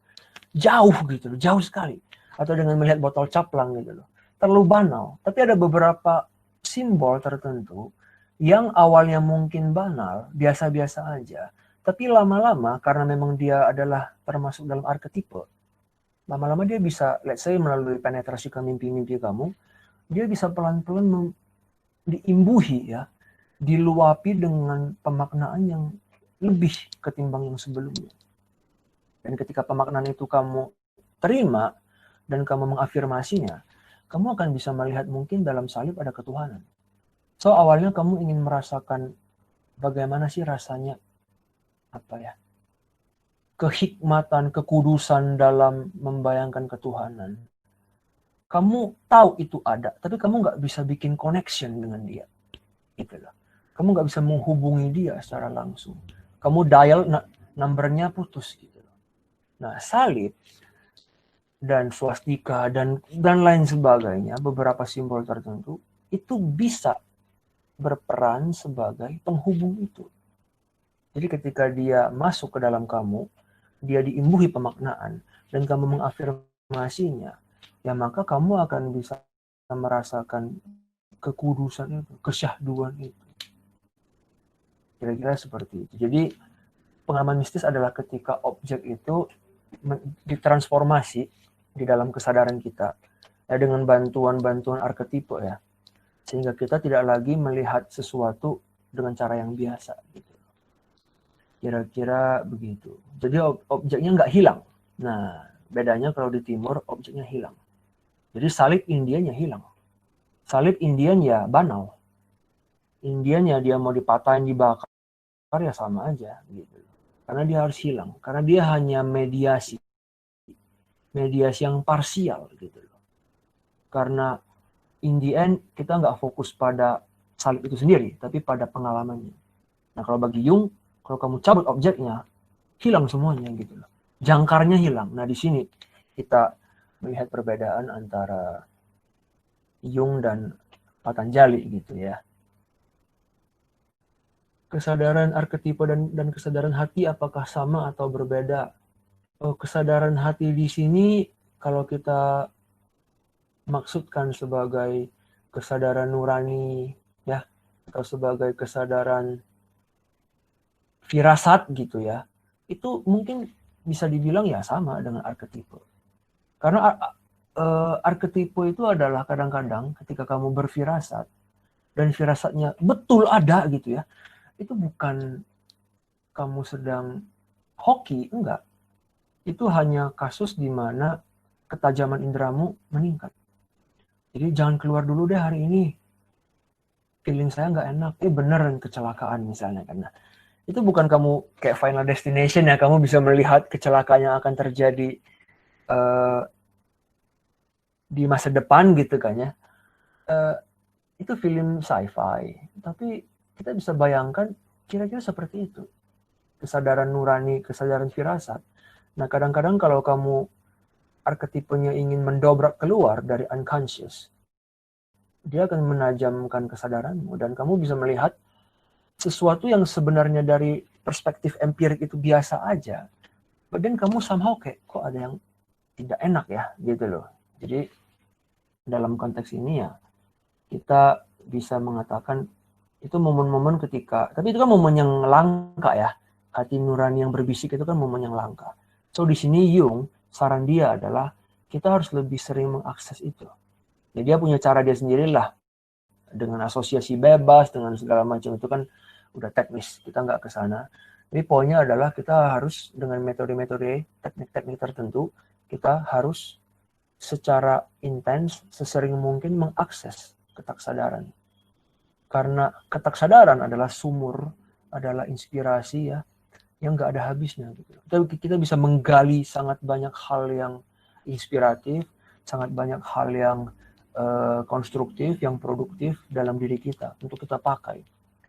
[SPEAKER 1] jauh gitu loh, jauh sekali. Atau dengan melihat botol caplang gitu loh, terlalu banal. Tapi ada beberapa simbol tertentu yang awalnya mungkin banal, biasa-biasa aja, tapi lama-lama karena memang dia adalah termasuk dalam arketipe, lama-lama dia bisa, let's say melalui penetrasi ke mimpi-mimpi kamu, dia bisa pelan-pelan diimbuhi ya, diluapi dengan pemaknaan yang lebih ketimbang yang sebelumnya. Dan ketika pemaknaan itu kamu terima dan kamu mengafirmasinya, kamu akan bisa melihat mungkin dalam salib ada ketuhanan. So awalnya kamu ingin merasakan bagaimana sih rasanya kehikmatan, kekudusan dalam membayangkan ketuhanan. Kamu tahu itu ada, tapi kamu nggak bisa bikin connection dengan dia. Gitu loh. Kamu nggak bisa menghubungi dia secara langsung. Kamu dial, numbernya putus. Gitu loh. Nah, salib dan swastika dan lain sebagainya, beberapa simbol tertentu, itu bisa berperan sebagai penghubung itu. Jadi ketika dia masuk ke dalam kamu, dia diimbuhi pemaknaan, dan kamu mengafirmasinya, ya maka kamu akan bisa merasakan kekudusan itu, kesyahduan itu. Kira-kira seperti itu. Jadi pengalaman mistis adalah ketika objek itu ditransformasi di dalam kesadaran kita ya, dengan bantuan arketipe ya, sehingga kita tidak lagi melihat sesuatu dengan cara yang biasa gitu. Kira-kira begitu. Jadi objeknya nggak hilang. Nah, bedanya kalau di timur objeknya hilang. Jadi salib Indianya hilang. Salib Indian ya banal. Indian ya dia mau dipatahin, dibakar ya sama aja gitu. Karena dia harus hilang. Karena dia hanya mediasi yang parsial gitu loh. Karena in the end kita nggak fokus pada salib itu sendiri, tapi pada pengalamannya. Nah kalau bagi Jung, kalau kamu cabut objeknya, hilang semuanya gitu loh. Jangkarnya hilang. Nah di sini kita melihat perbedaan antara Jung dan Patanjali gitu ya. Kesadaran arketipe dan kesadaran hati apakah sama atau berbeda? Kesadaran hati di sini kalau kita maksudkan sebagai kesadaran nurani ya, atau sebagai kesadaran firasat gitu ya, itu mungkin bisa dibilang ya sama dengan arketipe. Karena arketipe itu adalah kadang-kadang ketika kamu berfirasat dan firasatnya betul ada gitu ya, itu bukan kamu sedang hoki, enggak. Itu hanya kasus di mana ketajaman indramu meningkat. Jadi jangan keluar dulu deh hari ini. Feeling saya nggak enak. Beneran kecelakaan misalnya kan. Nah, itu bukan kamu kayak Final Destination ya. Kamu bisa melihat kecelakaan yang akan terjadi di masa depan gitu kan ya. Itu film sci-fi. Tapi kita bisa bayangkan kira-kira seperti itu. Kesadaran nurani, kesadaran firasat. Nah kadang-kadang kalau kamu arketipenya ingin mendobrak keluar dari unconscious, dia akan menajamkan kesadaranmu dan kamu bisa melihat sesuatu yang sebenarnya dari perspektif empirik itu biasa aja. Bagian kamu somehow kayak kok ada yang tidak enak ya gitu loh. Jadi dalam konteks ini ya kita bisa mengatakan itu momen-momen ketika, tapi itu kan momen yang langka ya. Hati nurani yang berbisik itu kan momen yang langka. So di sini Jung saran dia adalah kita harus lebih sering mengakses itu. Ya, dia punya cara dia sendirilah dengan asosiasi bebas dengan segala macam itu kan udah teknis, kita nggak ke sana. Tapi poinnya adalah kita harus dengan metode-metode teknik-teknik tertentu kita harus secara intens sesering mungkin mengakses ketaksadaran. Karena ketaksadaran adalah sumur, adalah inspirasi ya yang nggak ada habisnya gitu. Kita bisa menggali sangat banyak hal yang inspiratif, sangat banyak hal yang konstruktif, yang produktif dalam diri kita untuk kita pakai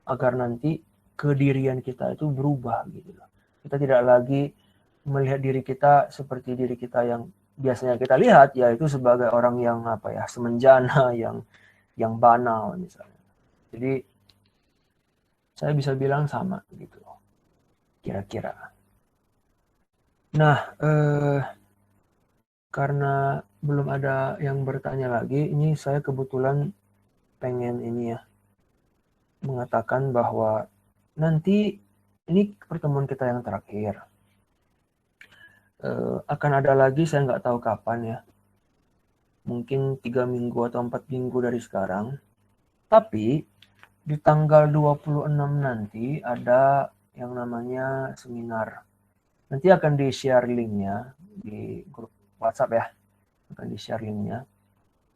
[SPEAKER 1] agar nanti kedirian kita itu berubah gitu loh. Kita tidak lagi melihat diri kita seperti diri kita yang biasanya kita lihat, yaitu sebagai orang yang apa ya, semenjana, yang banal misalnya. Jadi saya bisa bilang sama gitu kira-kira. Nah, karena belum ada yang bertanya lagi, ini saya kebetulan pengen ini ya, mengatakan bahwa nanti ini pertemuan kita yang terakhir. Akan ada lagi, saya nggak tahu kapan ya. Mungkin 3 minggu atau 4 minggu dari sekarang. Tapi di tanggal 26 nanti ada yang namanya seminar. Nanti akan di-share linknya di grup WhatsApp ya. Akan di-share linknya.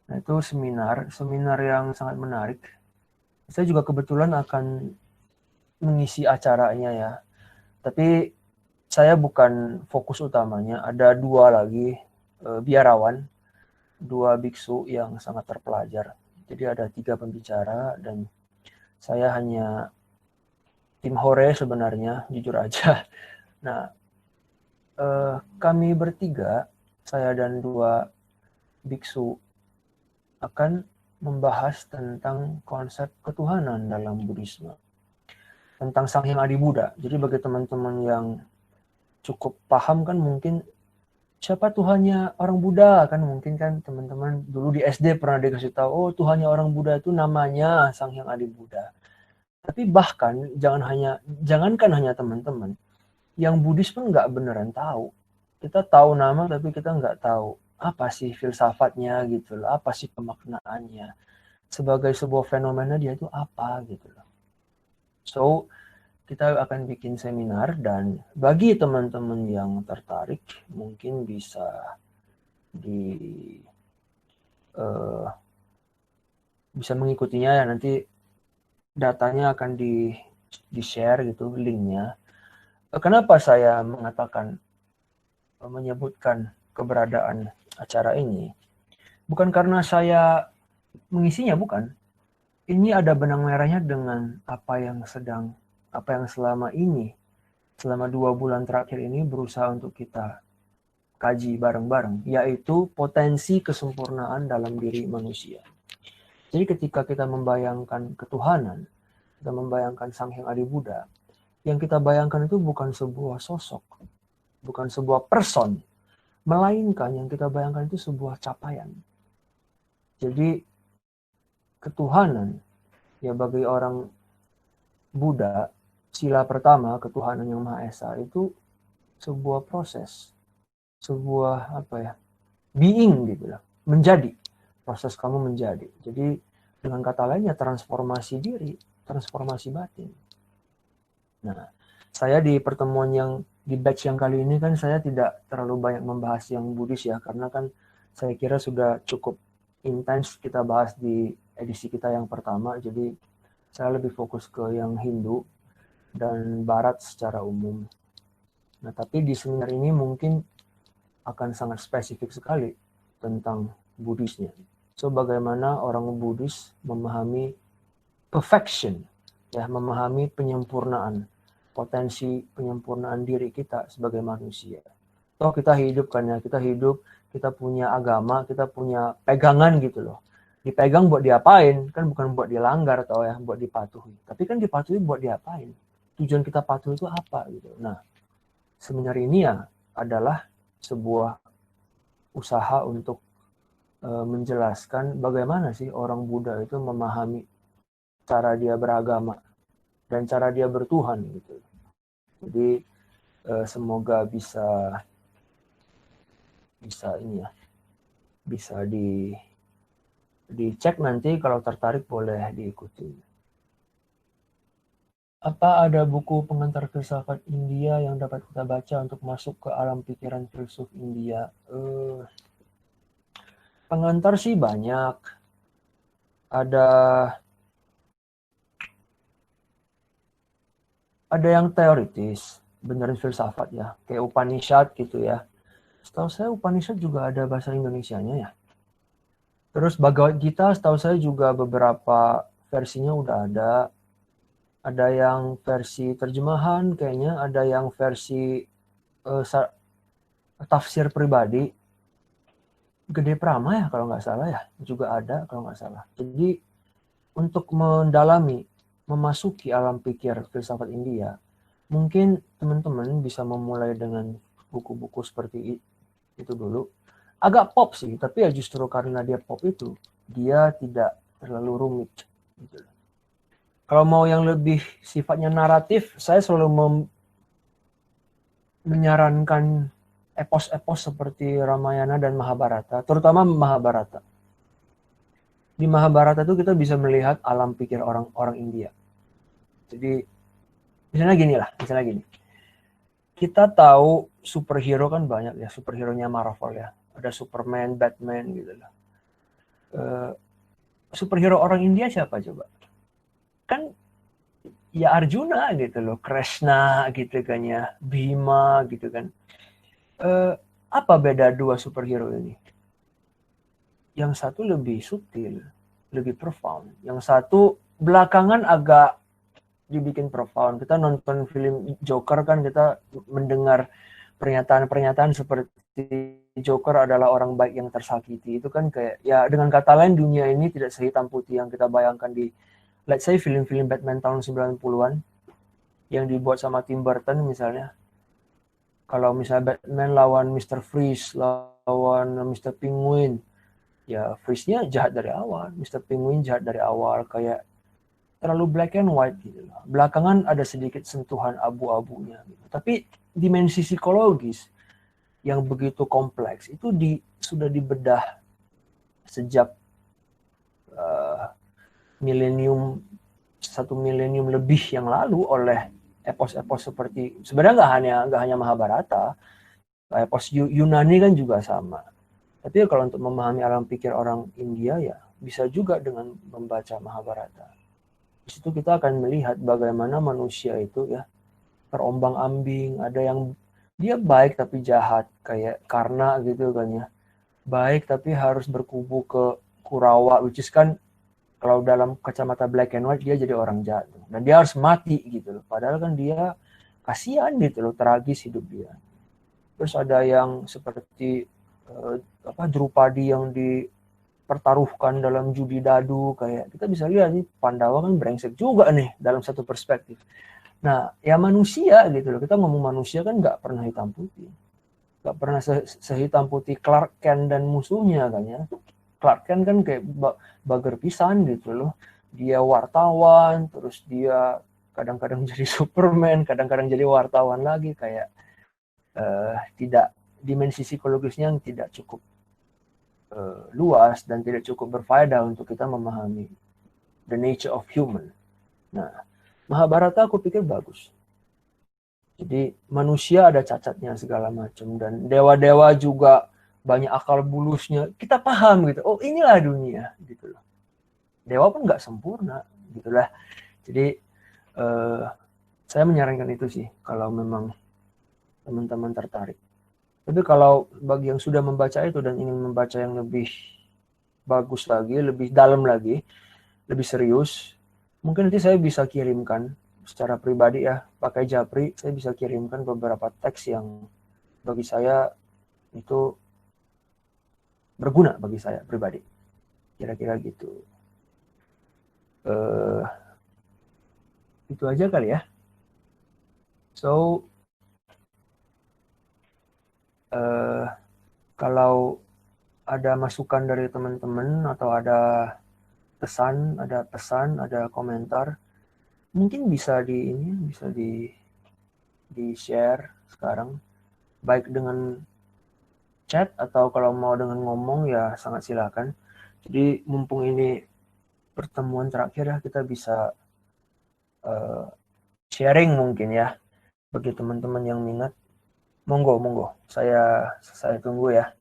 [SPEAKER 1] Nah itu seminar yang sangat menarik. Saya juga kebetulan akan mengisi acaranya ya. Tapi saya bukan fokus utamanya. Ada 2 lagi biarawan, 2 biksu yang sangat terpelajar. Jadi ada 3 pembicara dan saya hanya tim hore sebenarnya, jujur aja. Nah, kami bertiga, saya dan 2 biksu akan membahas tentang konsep ketuhanan dalam Buddhisme. Tentang Sang Hyang Adi Buddha. Jadi bagi teman-teman yang cukup paham kan mungkin siapa Tuhannya orang Buddha kan mungkin kan teman-teman dulu di SD pernah dikasih tahu oh Tuhannya orang Buddha itu namanya Sang Hyang Adi Buddha. Tapi bahkan jangankan hanya teman-teman yang Buddhis pun nggak beneran tahu. Kita tahu nama tapi kita nggak tahu apa sih filsafatnya gitu loh, apa sih pemaknaannya. Sebagai sebuah fenomena dia itu apa gitu loh. So, kita akan bikin seminar dan bagi teman-teman yang tertarik mungkin bisa bisa mengikutinya ya, nanti datanya akan di share gitu linknya. Kenapa saya menyebutkan keberadaan acara ini? Bukan karena saya mengisinya, bukan. Ini ada benang merahnya dengan apa yang selama 2 bulan terakhir ini berusaha untuk kita kaji bareng-bareng, yaitu potensi kesempurnaan dalam diri manusia. Jadi ketika kita membayangkan ketuhanan, kita membayangkan Sang Hyang Adi Buddha, yang kita bayangkan itu bukan sebuah sosok, bukan sebuah person, melainkan yang kita bayangkan itu sebuah capaian. Jadi ketuhanan, ya bagi orang Buddha, sila pertama ketuhanan yang Maha Esa itu sebuah proses, sebuah being gitu lah, menjadi, proses kamu menjadi. Jadi dengan kata lainnya transformasi diri, transformasi batin. Nah, saya di pertemuan di batch yang kali ini kan saya tidak terlalu banyak membahas yang Buddhis ya, karena kan saya kira sudah cukup intens kita bahas di edisi kita yang pertama, jadi saya lebih fokus ke yang Hindu dan Barat secara umum. Nah, tapi di seminar ini mungkin akan sangat spesifik sekali tentang Buddhisnya. So, bagaimana orang Buddhis memahami perfection, ya, memahami penyempurnaan, potensi penyempurnaan diri kita sebagai manusia. Toh kita hidup kan ya, kita punya agama, kita punya pegangan gitu loh. Dipegang buat diapain? Kan bukan buat dilanggar atau ya, buat dipatuhi. Tapi kan dipatuhi buat diapain? Tujuan kita patuh itu apa gitu. Nah, seminar ini ya adalah sebuah usaha untuk menjelaskan bagaimana sih orang Buddha itu memahami cara dia beragama dan cara dia bertuhan gitu. Jadi semoga bisa ini ya, bisa dicek nanti, kalau tertarik boleh diikuti. Apa ada buku pengantar filsafat India yang dapat kita baca untuk masuk ke alam pikiran filsuf India? Pengantar sih banyak. Ada yang teoritis, beneran filsafat ya, kayak Upanishad gitu ya. Setahu saya Upanishad juga ada bahasa Indonesianya ya. Terus Bhagavad Gita setahu saya juga beberapa versinya udah ada. Ada yang versi terjemahan kayaknya, ada yang versi tafsir pribadi. Gede Prama ya kalau nggak salah ya, juga ada kalau nggak salah. Jadi untuk mendalami, memasuki alam pikir filsafat India, mungkin teman-teman bisa memulai dengan buku-buku seperti itu dulu. Agak pop sih, tapi ya justru karena dia pop itu, dia tidak terlalu rumit. Gitu. Kalau mau yang lebih sifatnya naratif, saya selalu menyarankan epos-epos seperti Ramayana dan Mahabharata, terutama Mahabharata. Di Mahabharata itu kita bisa melihat alam pikir orang India. Jadi misalnya gini. Kita tahu superhero kan banyak ya, superhero-nya Marvel ya. Ada Superman, Batman gitu lah. Superhero orang India siapa coba? Kan ya Arjuna gitu loh, Krishna gitu kan ya, Bhima gitu kan. Apa beda dua superhero ini? Yang satu lebih subtil, lebih profound. Yang satu belakangan agak dibikin profound. Kita nonton film Joker kan, kita mendengar pernyataan-pernyataan seperti Joker adalah orang baik yang tersakiti. Itu kan kayak, ya dengan kata lain dunia ini tidak sehitam putih yang kita bayangkan di, let's say, film-film Batman tahun 90-an yang dibuat sama Tim Burton misalnya. Kalau misalnya Batman lawan Mr. Freeze, lawan Mr. Penguin, ya Freeze-nya jahat dari awal, Mr. Penguin jahat dari awal, kayak terlalu black and white gitu. Belakangan ada sedikit sentuhan abu-abunya gitu. Tapi dimensi psikologis yang begitu kompleks itu sudah dibedah sejak 1 milenium lebih yang lalu oleh epos-epos seperti, sebenarnya nggak hanya Mahabharata, epos Yunani kan juga sama. Tapi kalau untuk memahami alam pikir orang India ya bisa juga dengan membaca Mahabharata. Di situ kita akan melihat bagaimana manusia itu ya terombang-ambing, ada yang dia baik tapi jahat kayak Karna gitu kan ya. Baik tapi harus berkubu ke Kurawa, which is kan kalau dalam kacamata black and white dia jadi orang jahat dan dia harus mati gitu loh. Padahal kan dia kasihan gitu loh, tragis hidup dia. Terus ada yang seperti Drupadi yang dipertaruhkan dalam judi dadu, kayak kita bisa lihat nih Pandawa kan brengsek juga nih dalam satu perspektif. Nah ya manusia gitu loh, kita ngomong manusia kan nggak pernah hitam putih, nggak pernah sehitam putih Clark Kent dan musuhnya kan ya. Clark Kent kan kayak bager pisan gitu loh, dia wartawan terus dia kadang-kadang jadi Superman, kadang-kadang jadi wartawan lagi, kayak tidak, dimensi psikologisnya yang tidak cukup luas dan tidak cukup berfaedah untuk kita memahami the nature of human. Nah, Mahabharata aku pikir bagus. Jadi manusia ada cacatnya segala macam dan dewa-dewa juga banyak akal bulusnya. Kita paham gitu. Oh, inilah dunia gitu loh. Dewa pun nggak sempurna gitulah. Jadi saya menyarankan itu sih kalau memang teman-teman tertarik. Tapi kalau bagi yang sudah membaca itu dan ingin membaca yang lebih bagus lagi, lebih dalam lagi, lebih serius, mungkin nanti saya bisa kirimkan secara pribadi ya, pakai Japri, saya bisa kirimkan beberapa teks yang bagi saya itu berguna bagi saya pribadi. Kira-kira gitu. Itu aja kali ya. So, kalau ada masukan dari teman-teman atau ada pesan, ada komentar, mungkin bisa di share sekarang, baik dengan chat atau kalau mau dengan ngomong ya sangat silakan. Jadi mumpung ini pertemuan terakhir ya, kita bisa sharing mungkin ya bagi teman-teman yang minat. Monggo, saya tunggu ya.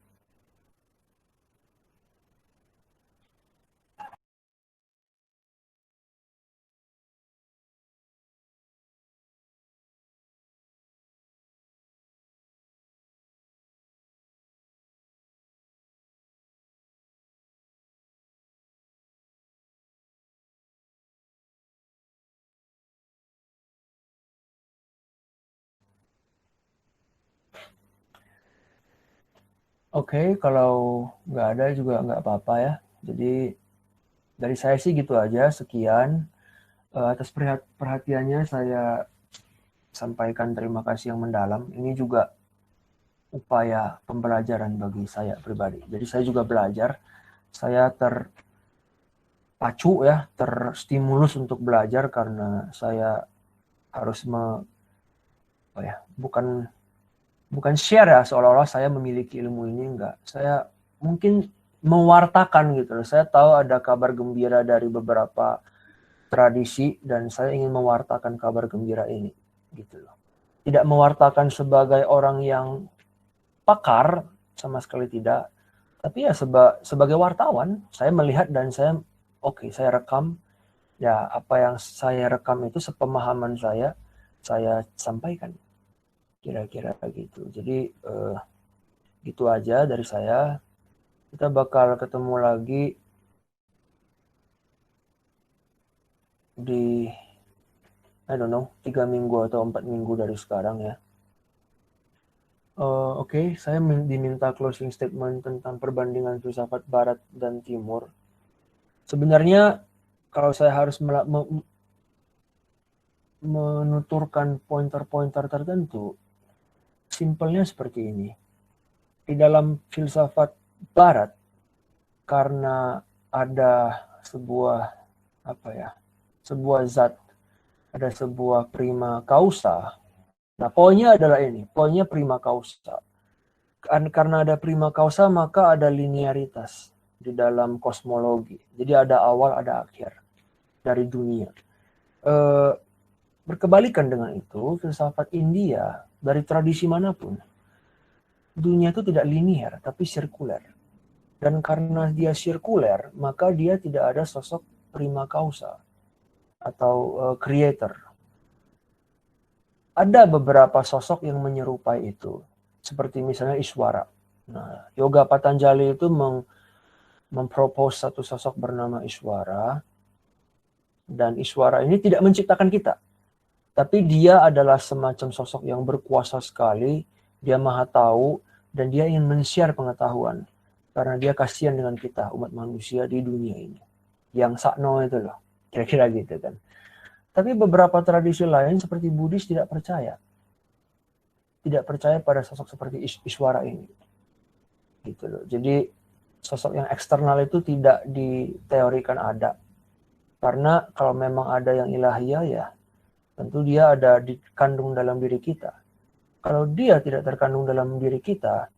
[SPEAKER 1] Oke, kalau nggak ada juga nggak apa-apa ya. Jadi dari saya sih gitu aja, sekian. Atas perhatiannya saya sampaikan terima kasih yang mendalam. Ini juga upaya pembelajaran bagi saya pribadi. Jadi saya juga belajar, saya terpacu ya, terstimulus untuk belajar karena saya harus bukan share ya seolah-olah saya memiliki ilmu ini, enggak. Saya mungkin mewartakan gitu loh. Saya tahu ada kabar gembira dari beberapa tradisi dan saya ingin mewartakan kabar gembira ini gitu loh. Tidak mewartakan sebagai orang yang pakar, sama sekali tidak, tapi ya sebagai wartawan saya melihat dan saya saya rekam ya, apa yang saya rekam itu sepemahaman saya sampaikan, kira-kira gitu. Jadi gitu aja dari saya. Kita bakal ketemu lagi di 3 minggu atau 4 minggu dari sekarang ya. Oke, saya diminta closing statement tentang perbandingan filsafat Barat dan Timur. Sebenarnya kalau saya harus menuturkan pointer-pointer tertentu, simpelnya seperti ini. Di dalam filsafat Barat, karena ada sebuah zat, ada sebuah prima causa. Nah, poinnya adalah ini, poinnya prima causa. Karena ada prima causa, maka ada linearitas di dalam kosmologi. Jadi ada awal, ada akhir dari dunia. Berkebalikan dengan itu, filsafat India dari tradisi manapun, dunia itu tidak linear, tapi sirkuler. Dan karena dia sirkuler, maka dia tidak ada sosok prima causa atau creator. ada beberapa sosok yang menyerupai itu, seperti misalnya Iswara. Nah, Yoga Patanjali itu mempropose satu sosok bernama Iswara, dan Iswara ini tidak menciptakan kita, tapi dia adalah semacam sosok yang berkuasa sekali, dia maha tahu, dan dia ingin men-share pengetahuan, karena dia kasihan dengan kita, umat manusia di dunia ini. Yang sakno itu loh, kira-kira gitu kan. Tapi beberapa tradisi lain seperti Buddhis tidak percaya pada sosok seperti Iswara ini, gitu loh. Jadi sosok yang eksternal itu tidak diteorikan ada, karena kalau memang ada yang ilahiyah ya tentu dia ada dikandung dalam diri kita. Kalau dia tidak terkandung dalam diri kita,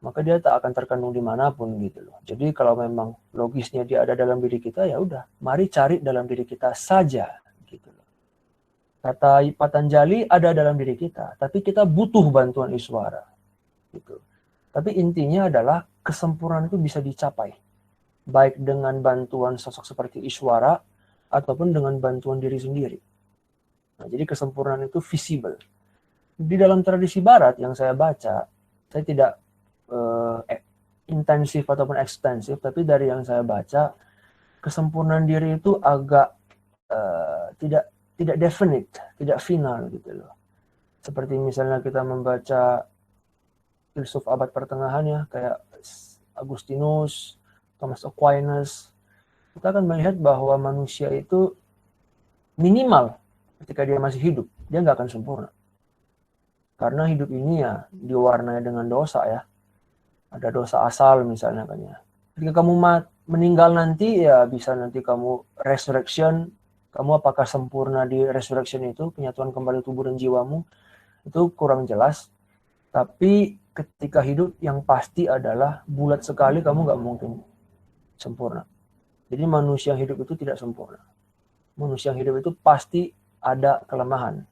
[SPEAKER 1] maka dia tak akan terkandung dimanapun gitu loh. Jadi kalau memang logisnya dia ada dalam diri kita, ya udah, mari cari dalam diri kita saja gitu loh. Kata Patanjali ada dalam diri kita, tapi kita butuh bantuan Iswara gitu. Tapi intinya adalah kesempurnaan itu bisa dicapai, baik dengan bantuan sosok seperti Iswara ataupun dengan bantuan diri sendiri. Nah, jadi kesempurnaan itu visible. Di dalam tradisi Barat yang saya baca, saya tidak intensif ataupun ekstensif, tapi dari yang saya baca, kesempurnaan diri itu agak tidak definite, tidak final gitu loh. Seperti misalnya kita membaca filsuf abad pertengahan ya, kayak Agustinus, Thomas Aquinas, kita akan melihat bahwa manusia itu minimal ketika dia masih hidup, dia nggak akan sempurna. Karena hidup ini ya diwarnai dengan dosa ya. Ada dosa asal misalnya kan ya. Ketika kamu meninggal nanti ya bisa nanti kamu resurrection, kamu apakah sempurna di resurrection itu, penyatuan kembali tubuh dan jiwamu, itu kurang jelas. Tapi ketika hidup yang pasti adalah bulat sekali kamu nggak mungkin sempurna. Jadi manusia yang hidup itu tidak sempurna. Manusia yang hidup itu pasti ada kelemahan,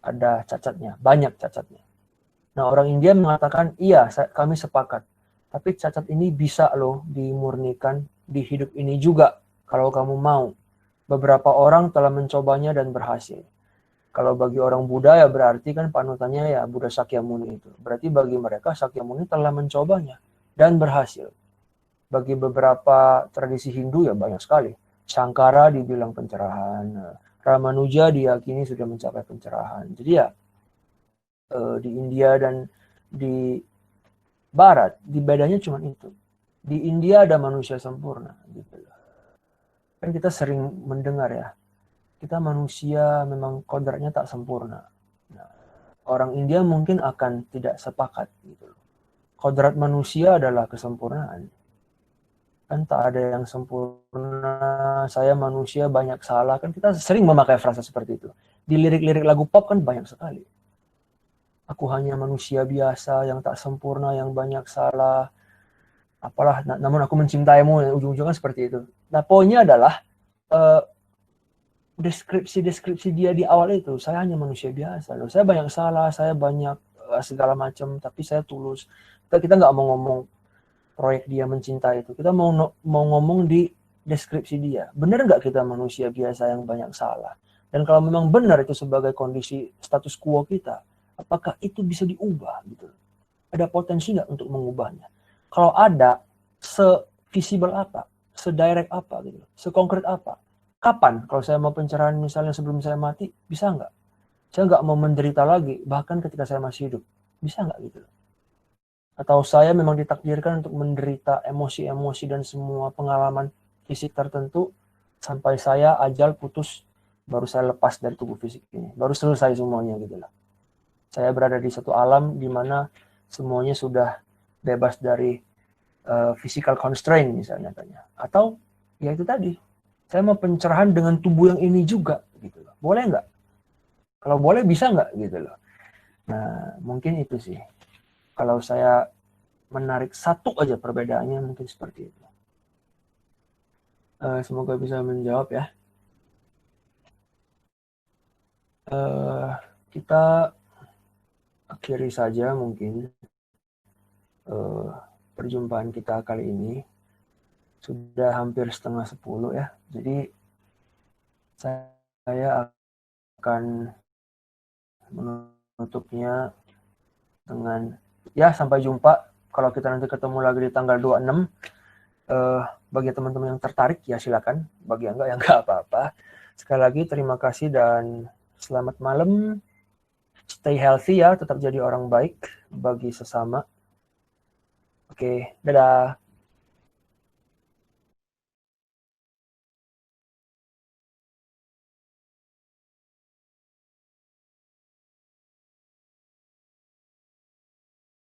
[SPEAKER 1] ada cacatnya, banyak cacatnya. Nah, orang India mengatakan, iya, kami sepakat. Tapi cacat ini bisa loh dimurnikan di hidup ini juga, kalau kamu mau. Beberapa orang telah mencobanya dan berhasil. Kalau bagi orang Buddha ya berarti kan panutannya ya Buddha Sakyamuni itu. Berarti bagi mereka Sakyamuni telah mencobanya dan berhasil. Bagi beberapa tradisi Hindu ya banyak sekali. Shankara dibilang pencerahan, Ramanuja diyakini sudah mencapai pencerahan. Jadi ya di India dan di Barat, di bedanya cuma itu. Di India ada manusia sempurna. Gitu. Kan kita sering mendengar ya, kita manusia memang kodratnya tak sempurna. Nah, orang India mungkin akan tidak sepakat. Gitu. Kodrat manusia adalah kesempurnaan. Kan tak ada yang sempurna, saya manusia banyak salah. Kan kita sering memakai frasa seperti itu. Di lirik-lirik lagu pop kan banyak sekali. Aku hanya manusia biasa yang tak sempurna, yang banyak salah. Apalah, namun aku mencintaimu, ujung-ujungnya seperti itu. Nah, poinnya adalah deskripsi dia di awal itu, saya hanya manusia biasa. Loh. Saya banyak salah, saya banyak segala macam, tapi saya tulus. Kita nggak mau ngomong proyek dia mencintai itu. Kita mau ngomong di deskripsi dia. Benar nggak kita manusia biasa yang banyak salah? Dan kalau memang benar itu sebagai kondisi status quo kita, apakah itu bisa diubah gitu? Ada potensi nggak untuk mengubahnya? Kalau ada, se-visible apa? Se-direct apa gitu? Se-konkret apa? Kapan? Kalau saya mau pencerahan misalnya sebelum saya mati, bisa nggak? Saya nggak mau menderita lagi, bahkan ketika saya masih hidup. Bisa nggak gitu? Atau saya memang ditakdirkan untuk menderita emosi-emosi dan semua pengalaman fisik tertentu sampai saya ajal putus, baru saya lepas dari tubuh fisik ini. Baru selesai semuanya gitu lah. Saya berada di satu alam di mana semuanya sudah bebas dari physical constraint misalnya tanya. Atau ya itu tadi, saya mau pencerahan dengan tubuh yang ini juga gitu loh. Boleh nggak? Kalau boleh bisa nggak gitu loh. Nah mungkin itu sih. Kalau saya menarik satu aja perbedaannya mungkin seperti itu. Semoga bisa menjawab ya. Kita akhiri saja mungkin perjumpaan kita kali ini. Sudah hampir 9:30 ya. Jadi saya akan menutupnya dengan ya sampai jumpa. Kalau kita nanti ketemu lagi di tanggal 26, bagi teman-teman yang tertarik ya silakan, bagi yang enggak ya enggak apa-apa. Sekali lagi terima kasih dan selamat malam. Stay healthy ya, tetap jadi orang baik bagi sesama. Oke, dadah.